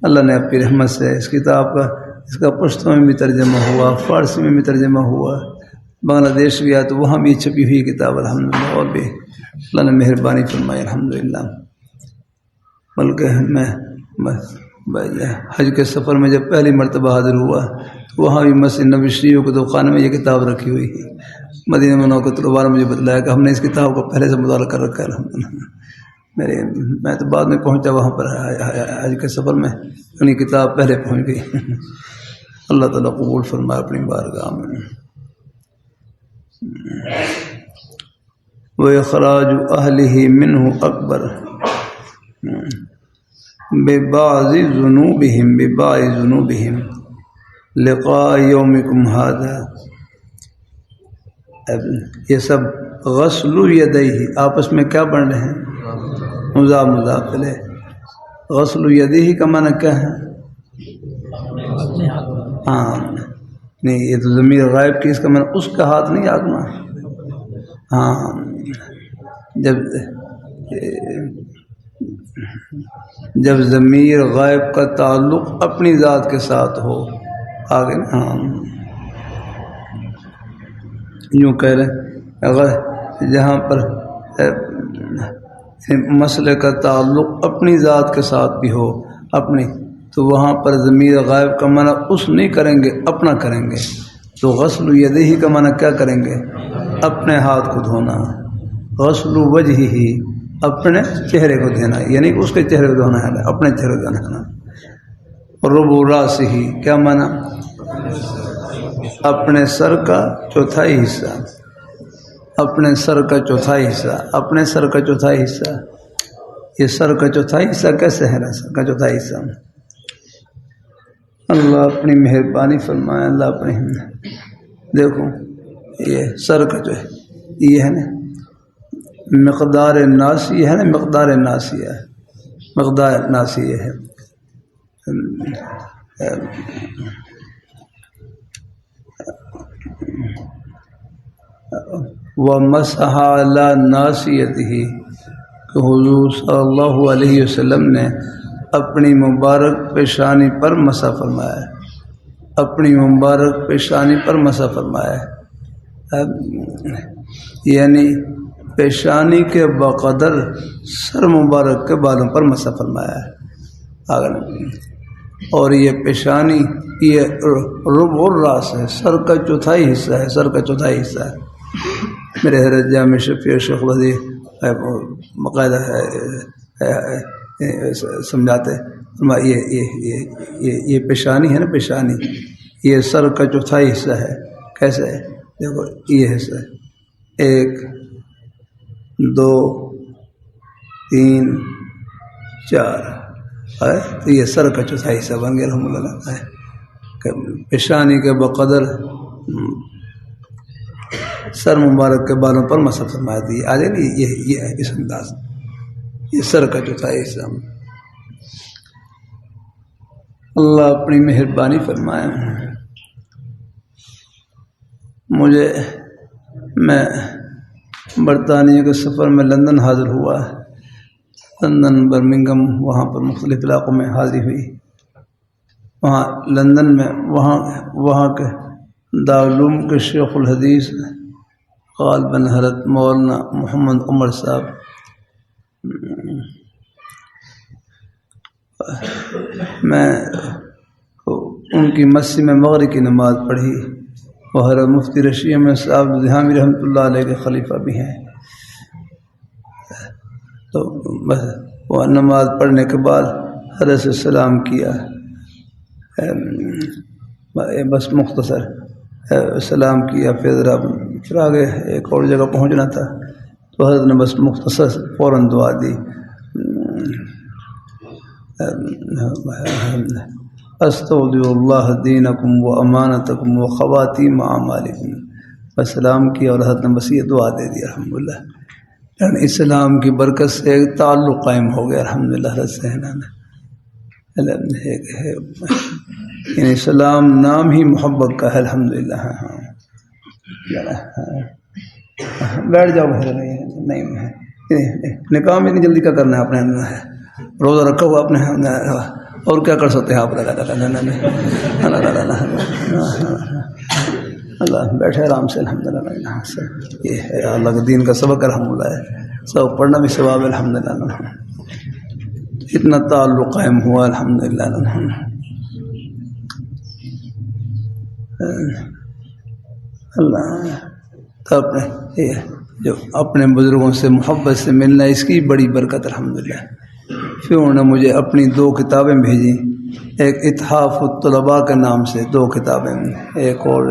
اللہ نے اپنی رحمت سے اس کتاب کا پشتو میں بھی ترجمہ ہوا، فارسی میں بھی ترجمہ ہوا، بنگلہ دیش گیا تو وہاں بھی چھپی ہوئی کتاب الحمدللہ، اور بھی اللہ نے مہربانی فرمائی الحمدللہ. بلکہ میں حج کے سفر میں جب پہلی مرتبہ حاضر ہوا تو وہاں بھی مسجد نبوی شریف کے دکان میں یہ کتاب رکھی ہوئی ہے. مدینہ منورہ کے طلباء نے مجھے بتلایا کہ ہم نے اس کتاب کو پہلے سے مطالعہ کر رکھا ہے الحمدللہ. میں تو بعد میں پہنچا وہاں پر حج کے سفر میں، انہیں کتاب پہلے پہنچ گئی. اللہ تعالیٰ قبول فرمائے اپنی بارگاہ میں. وَإِخْرَاجُ أَهْلِهِ مِنْهُ أَكْبَرُ بِبَعْضِ ذُنُوبِهِمْ لِقَاءَ يَوْمِكُمْ هَذَا. یہ سب غسل یدیہ آپس میں کیا بن رہے ہیں؟ مضاف الیہ. غسل یدیہ کا معنی کیا ہے؟ ہاں نہیں، یہ تو ضمیر غائب کی، اس کا معنی اس کا ہاتھ نہیں آگنا. ہاں جب ضمیر غائب کا تعلق اپنی ذات کے ساتھ ہو آگے. ہاں یوں کہہ رہے اگر جہاں پر مسئلے کا تعلق اپنی ذات کے ساتھ بھی ہو اپنی، تو وہاں پر ضمیر غائب کا معنی اس نہیں کریں گے، اپنا کریں گے. تو غسل یدیہ کا معنی کیا کریں گے؟ اپنے ہاتھ کو دھونا. غسل وجہہ اپنے چہرے کو دھونا، یعنی اس کے چہرے کو دھونا ہے، اپنے چہرے کو دھونا. ربع راسہ کیا معنی؟ اپنے سر کا چوتھائی حصہ، اپنے سر کا چوتھائی حصہ، اپنے سر کا چوتھائی حصہ. یہ سر کا چوتھائی حصہ کیسے ہے؟ سر کا چوتھائی حصہ اللہ اپنی مہربانی فرمائے. اللہ اپنی دیکھو یہ سر کا جو ہے یہ ہے نا مقدار ناسیہ ہے نا، مقدار ناسیہ ہے، مقدار ناسیہ ہے. وَمَسَحَ عَلَى نَاصِيَتِهِ کہ حضور صلی اللہ علیہ وسلم نے اپنی مبارک پیشانی پر مسح فرمایا، اپنی مبارک پیشانی پر مسح فرمایا. یعنی پیشانی کے بقدر سر مبارک کے بالوں پر مسح فرمایا ہے. اور یہ پیشانی یہ ربع الراس ہے، سر کا چوتھائی حصہ ہے، سر کا چوتھائی حصہ ہے. میرے حضرت جامع شفیع شیخ الحدیث باقاعدہ ہے سمجھاتے یہ پیشانی ہے نا، پیشانی یہ سر کا چوتھائی حصہ ہے. کیسے ہے؟ دیکھو یہ حصہ 1 2 3 4 ہے، تو یہ سر کا چوتھائی حصہ بن گیا الحمد للہ ہے. پیشانی کے بقدر سر مبارک کے بالوں پر مسح فرما دی. آگے نہیں یہ ہے اس انداز، یہ سر کا چوتھائی حصہ. اللہ اپنی مہربانی فرمائے. میں برطانیہ کے سفر میں لندن حاضر ہوا. لندن، برمنگم، وہاں پر مختلف علاقوں میں حاضری ہوئی. وہاں لندن میں وہاں کے دارالعلوم کے شیخ الحدیث غالباً حضرت مولانا محمد عمر صاحب میں ان کی مسجد میں مغرب کی نماز پڑھی. وہ حضرت مفتی رشید احمد صاحب دہامی رحمۃ اللہ علیہ کے خلیفہ بھی ہیں. تو بس وہ نماز پڑھنے کے بعد حضرت سے سلام کیا، بس مختصر سلام کیا. پھر آگے ایک اور جگہ پہنچنا تھا تو حضرت نے بس مختصر فوراً دعا دی، استودع اللہ دینکم و امانتکم و خواتیم اعمالکم. بس سلام کیا اور حضرت نے بس یہ دعا دے دی الحمدللہ. یعنی اسلام کی برکت سے ایک تعلق قائم ہو گیا الحمدللہ. حضرت سے یعنی اسلام نام ہی محبت کا ہے الحمدللہ. بیٹھ جاؤ، نہیں نکاح میں اتنی جلدی کیا کرنا ہے؟ اپنے روزہ رکھا ہوا اپنے، اور کیا کر سکتے ہیں آپ؟ اللہ بیٹھے آرام سے الحمدللہ. یہ ہے اللہ کے دین کا سبق الحمدللہ ہے، سب پڑھنا بھی ثواب ہے الحمدللہ. اتنا تعلق قائم ہوا الحمدللہ. اللہ تو جو اپنے بزرگوں سے محبت سے ملنا، اس کی بڑی برکت الحمدللہ. پھر انہوں نے مجھے اپنی 2 کتابیں بھیجی. ایک اتحاف الطلباء کے نام سے 2 کتابیں، ایک اور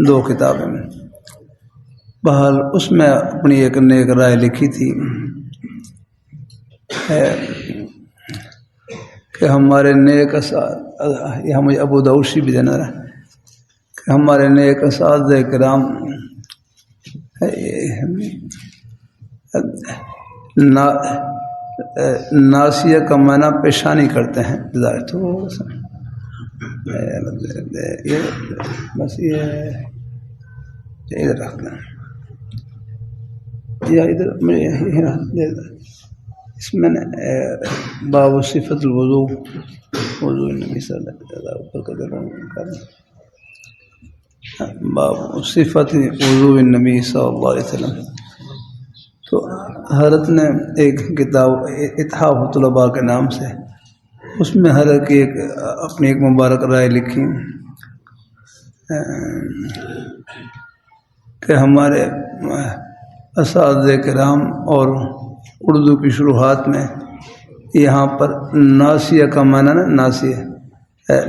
2 کتابیں. بہرحال اس میں اپنی ایک نیک رائے لکھی تھی کہ ہمارے نیک یہ مجھے ابو داؤد بھی دینا رہا کہ ہمارے نیک اساتذہ کرام ناسیہ کا معنی پیشانی کرتے ہیں. بس یہ ادھر رکھنا یا ادھر اس میں نے باب صفت الوضو، وضو النبی صلی اللہ علیہ وسلم، باب صفت وضو النبی صلی اللہ علیہ وسلم. تو حضرت نے ایک کتاب اتحاف الطلباء کے نام سے، اس میں حضرت کی اپنی ایک مبارک رائے لکھی کہ ہمارے اساتذہ کرام اور اردو کی شروحات میں یہاں پر ناسیہ کا معنی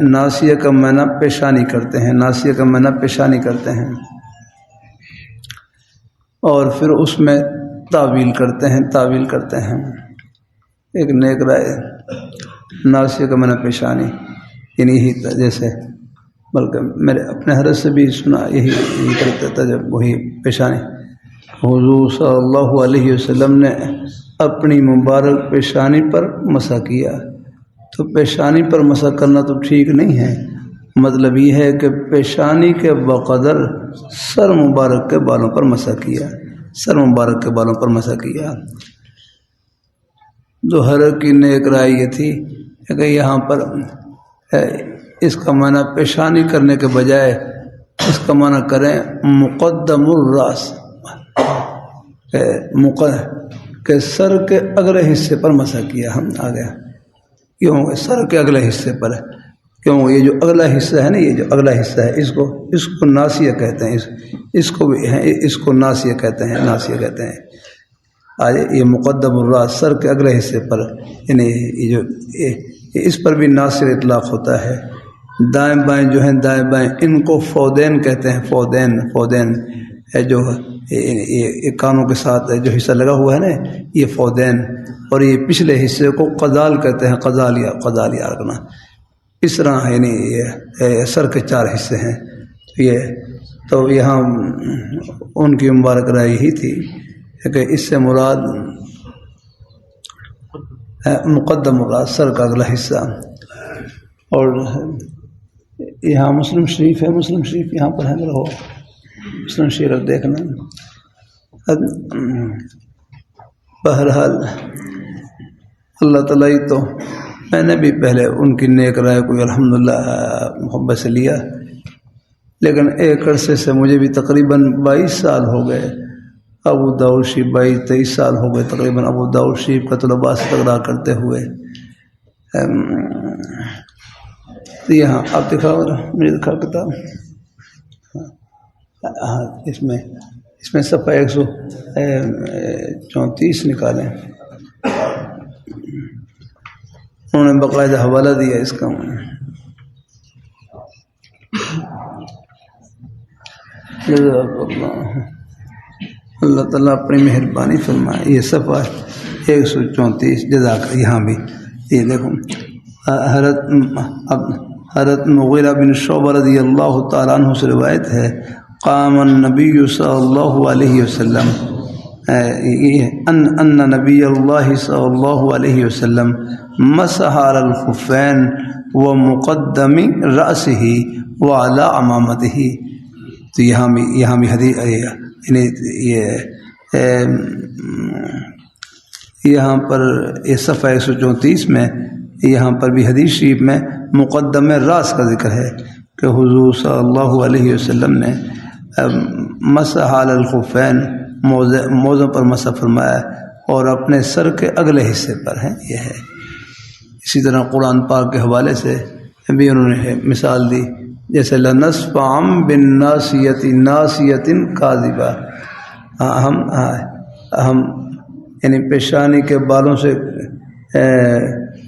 ناسیہ کا معنی پیشانی کرتے ہیں. ناسیہ کا معنی پیشانی کرتے ہیں اور پھر اس میں تعویل کرتے ہیں. ایک نیک رائے ناسیہ کا معنی پیشانی، یعنی یہی جیسے، بلکہ میرے اپنے حضرت سے بھی سنا یہی کرتے تھا جب وہی پیشانی. حضور صلی اللہ علیہ وسلم نے اپنی مبارک پیشانی پر مسح کیا. تو پیشانی پر مسح کرنا تو ٹھیک نہیں ہے. مطلب یہ ہے کہ پیشانی کے بقدر سر مبارک کے بالوں پر مسح کیا. جو حضرت کی نیک رائے یہ تھی کہ یہاں پر اس کا معنی پیشانی کرنے کے بجائے اس کا معنی کریں مقدم الراس، کہ سر کے اگلے حصے پر مسح کیا. ہم آ گیا کیوں سر کے اگلے حصے پر؟ کیوں یہ جو اگلا حصہ ہے نا، یہ جو اگلا حصہ ہے اس کو ناسیہ کہتے ہیں. اس کو ناسیہ کہتے ہیں. یہ مقدم الراس سر کے اگلے حصے پر، یعنی یہ جو اس پر بھی ناصر اطلاق ہوتا ہے۔ دائیں بائیں جو ہیں، دائیں بائیں ان کو فودین کہتے ہیں، فودین ہے جو یہ کانوں کے ساتھ جو حصہ لگا ہوا ہے نا، یہ فودین، اور یہ پچھلے حصے کو قزال کہتے ہیں، قزالیہ رکھنا۔ اس طرح یعنی یہ سر کے 4 حصے ہیں۔ یہ تو یہاں ان کی مبارک رائے یہی تھی کہ اس سے مراد مقدم الراس سر کا اگلا حصہ۔ اور یہاں مسلم شریف ہے، مسلم شریف یہاں پر ہے، رہو مسلم شریف دیکھنا۔ بہرحال اللہ تعالیٰ ہی تو، میں نے بھی پہلے ان کی نیک رائے کو الحمدللہ محبت سے لیا، لیکن ایک عرصے سے مجھے بھی تقریباً 22 سال ہو گئے ابو داؤد شریف، 22-23 سال ہو گئے تقریباً ابو داؤد شریف کا طلباء سے تکرار کرتے ہوئے۔ یہاں آپ دکھاؤ، مجھے دکھا کتاب، ہاں اس میں صفحہ 134 نکالیں، انہوں نے باقاعدہ حوالہ دیا اس کا۔ اللہ تعالیٰ اپنی مہربانی فرمائے۔ یہ صفحہ 134 جزاک، یہاں بھی یہ دیکھو، حضرت مغیرہ بن شعبہ رضی اللہ تعالیٰ عنہ سے روایت ہے، قام النبی صلی اللہ علیہ وسلم ان نبی اللہ صلی اللہ علیہ وسلم مسح علی الخفین ومقدم رأسہ وعلی عمامتہ۔ تو یہاں بھی حدیث، یعنی یہاں پر یہ صفحہ 134 میں یہاں پر بھی حدیث شریف میں مقدم راس کا ذکر ہے کہ حضور صلی اللہ علیہ وسلم نے مسح علی الخفین، موزوں پر مسح فرمایا، اور اپنے سر کے اگلے حصے پر ہے، یہ ہے۔ اسی طرح قرآن پاک کے حوالے سے بھی انہوں نے مثال دی، جیسے لَنَصْفَعًا بِالنَّاصِيَةِ نَاصِيَةٍ كَاذِبَةٍ، ہم یعنی پیشانی کے بالوں سے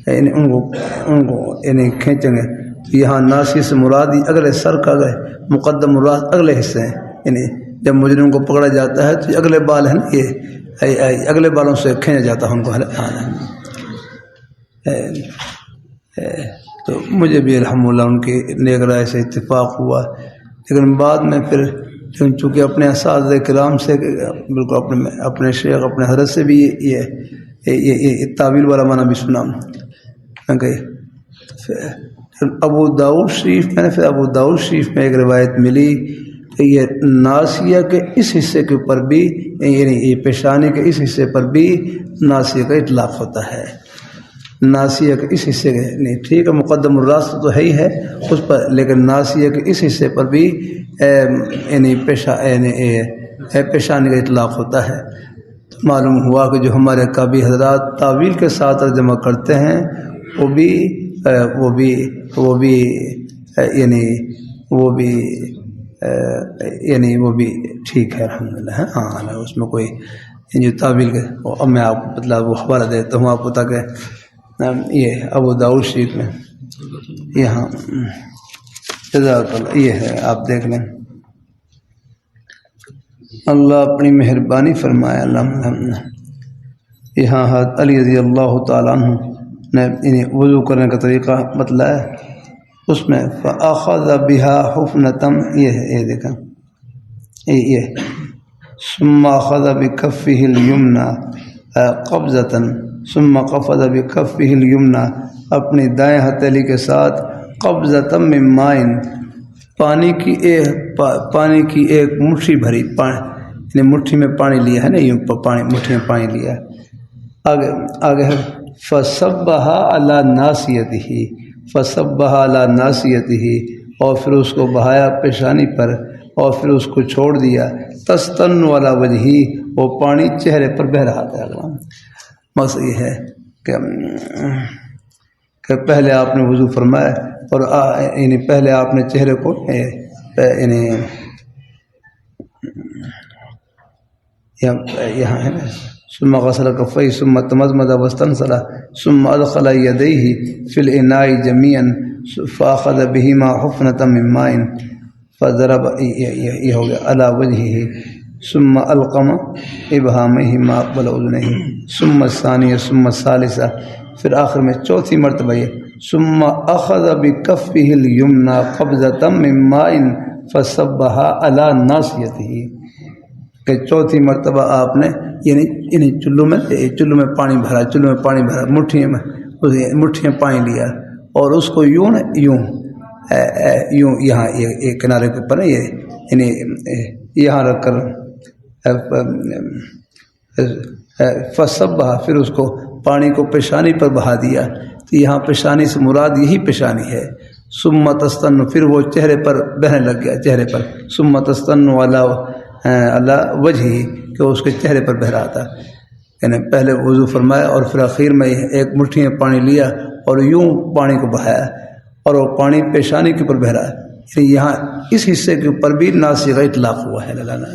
ان کو یعنی کھینچیں گے۔ یہاں ناصیہ سے مراد اگلے سر کا مقدم الراس اگلے حصے ہیں، یعنی جب مجرم کو پکڑا جاتا ہے تو اگلے بال ہیں نا، یہ اگلے بالوں سے کھینچا جاتا ہے ان کو۔ تو مجھے بھی الحمدللہ ان کی نیک رائے سے اتفاق ہوا، لیکن بعد میں پھر چونکہ اپنے اساتذہ کرام سے بالکل اپنے شیخ اپنے حضرت سے بھی یہ تعویل والا معنی بھی سنا کہ ابو داؤد شریف میں ایک روایت ملی کہ یہ ناصیہ کے اس حصے کے اوپر بھی، یعنی یہ پیشانی کے اس حصے پر بھی ناصیہ کا اطلاق ہوتا ہے۔ ناصیہ کے اس حصے کے نہیں، ٹھیک ہے مقدم الراس تو ہے ہی ہے اس پر، لیکن ناصیہ کے اس حصے پر بھی یعنی پیشانی کا اطلاق ہوتا ہے۔ معلوم ہوا کہ جو ہمارے کعبی حضرات تعویل کے ساتھ جمع کرتے ہیں وہ بھی ٹھیک ہے الحمدللہ۔ ہاں اس میں کوئی جو تعویل کے، اب میں آپ کو مطلب وہ حوالہ دیتا ہوں آپ کو، تاکہ یہ ابو داؤد شریف میں یہاں جزاک اللہ یہ ہے، آپ دیکھ لیں۔ اللہ اپنی مہربانی فرمائے۔ یہاں حضرت علی رضی اللہ تعالیٰ عنہ نے انہیں وضو کرنے کا طریقہ بتلایا، اس میں فَأَخَذَ بِهَا حُفْنَةً، یہ ہے، یہ دیکھیں یہ ثم أخذ بكفه اليمنى قبضة ثم قفز بكفه اليمنى، اپنی دائیں ہتھیلی کے ساتھ قبضة من ماء، پانی کی ایک مٹھی بھری، یعنی مٹھی میں پانی لیا ہے نا، یوں مٹھی میں پانی لیا۔ آگے ہے فَصَبَّهَا عَلَى نَاصِيَتِهِ، اور پھر اس کو بہایا پیشانی پر، اور پھر اس کو چھوڑ دیا۔ تستن والا وجہی، وہ پانی چہرے پر بہہ رہا تھا۔ بس یہ ہے کہ پہلے آپ نے وضو فرمایا، اور یعنی پہلے آپ نے چہرے کو یعنی یہاں ہے نا ثم غسل كفيه ثم تمضمض واستنصر ثم أدخل يديه في الإناء جميعا فأخذ بهما حفنة من ماء فضرب على وجهه ثم القم ابهامه ما قبل اذنه ثم الثانيه ثم الثالثه، پھر آخر میں چوتھی مرتبہ یہ ثم اخذ بکفه اليمنى قبضة من ماء فصبها على ناصيته، کہ چوتھی مرتبہ آپ نے یعنی چلو میں پانی بھرا، مٹھیاں پانی لیا اور اس کو یوں یہاں ایک کنارے کے اوپر یعنی یہاں رکھ کر فصبہ، پھر اس کو پانی کو پیشانی پر بہا دیا، تو یہاں پیشانی سے مراد یہی پیشانی ہے۔ ثم تستن، پھر وہ چہرے پر بہنے لگ گیا، چہرے پر ثم تستن علی وجہہ، کہ اس کے چہرے پر بہ رہا تھا، یعنی پہلے وضو فرمایا اور پھر اخیر میں ایک مٹھی میں پانی لیا اور یوں پانی کو بہایا اور وہ پانی پیشانی کے اوپر بہ رہا ہے، یعنی یہاں اس حصے کے اوپر بھی ناصیغہ اطلاق ہوا ہے لانا،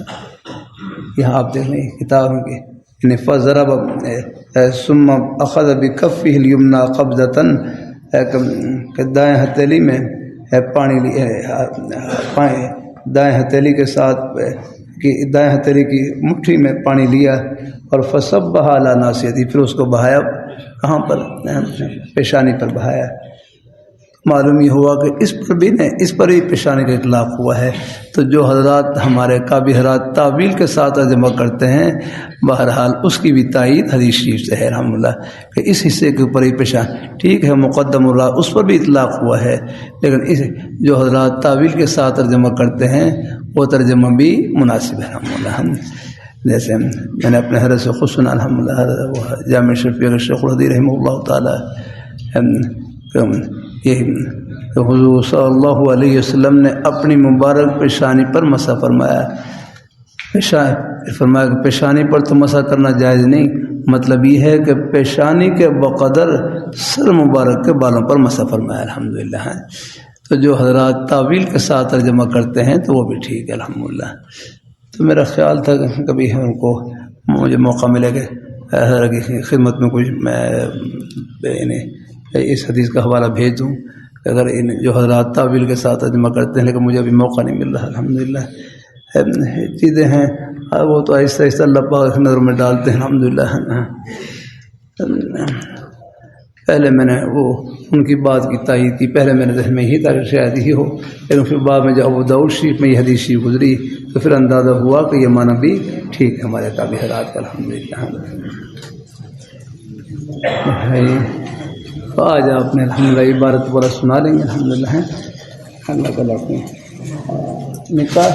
یہاں آپ دیکھ لیں کتاب کی یعنی فضرب ثم اخذ بکفہ الیمنى قبضۃ، دائیں ہتھیلی میں پانی دائیں ہتھیلی کے ساتھ دائیں ہتھیلی کی مٹھی میں پانی لیا اور فصبہ علی ناصیتہ، پھر اس کو بہایا کہاں پر؟ پیشانی پر بہایا۔ معلوم یہ ہوا کہ اس پر ہی پیشانی کا اطلاق ہوا ہے۔ تو جو حضرات ہمارے قابل حضرات تعویل کے ساتھ جمع کرتے ہیں، بہرحال اس کی بھی تائید حدیث شریف سے ہے الحمدللہ، کہ اس حصے کے اوپر ہی پیشانی ٹھیک ہے، مقدم اللہ اس پر بھی اطلاق ہوا ہے، لیکن جو حضرات تعویل کے ساتھ ترجمہ کرتے ہیں وہ ترجمہ بھی مناسب ہے الحمدللہ۔ جیسے میں نے اپنے حضرت سے خود سنا الحمدللہ، جامع شفیع شیخ الحدیث رحمہ اللہ تعالیٰ، یہ حضور صلی اللہ علیہ وسلم نے اپنی مبارک پیشانی پر مسح فرمایا، فرمایا کہ پیشانی پر تو مسح کرنا جائز نہیں، مطلب یہ ہے کہ پیشانی کے بقدر سر مبارک کے بالوں پر مسح فرمایا الحمدللہ۔ تو جو حضرات تعویل کے ساتھ ترجمہ کرتے ہیں تو وہ بھی ٹھیک ہے الحمدللہ۔ تو میرا خیال تھا کہ کبھی ان کو مجھے موقع ملے گا حضرت کی خدمت میں کچھ میں اس حدیث کا حوالہ بھیج دوں، اگر جو حضرات تعویل کے ساتھ ترجمہ کرتے ہیں، لیکن مجھے ابھی موقع نہیں مل رہا الحمدللہ۔ چیزیں ہیں وہ تو آہستہ آہستہ اللہ پاک نظر میں ڈالتے ہیں الحمدللہ۔ پہلے میں نے وہ ان کی بات کی تائید کی، پہلے میں نے ذہن میں یہی تھا کہ شاید ہی ہو، لیکن پھر بعد میں جب ابو داؤد شریف میں یہ حدیث شریف گزری تو پھر اندازہ ہوا کہ یہ معنی بھی ٹھیک ہے ہمارے قابل حضرات کا الحمدللہ۔ تو آج آپ نے الحمدللہ عبارت وغیرہ سنا لیں گے الحمدللہ۔ اللہ تعالیٰ نکاح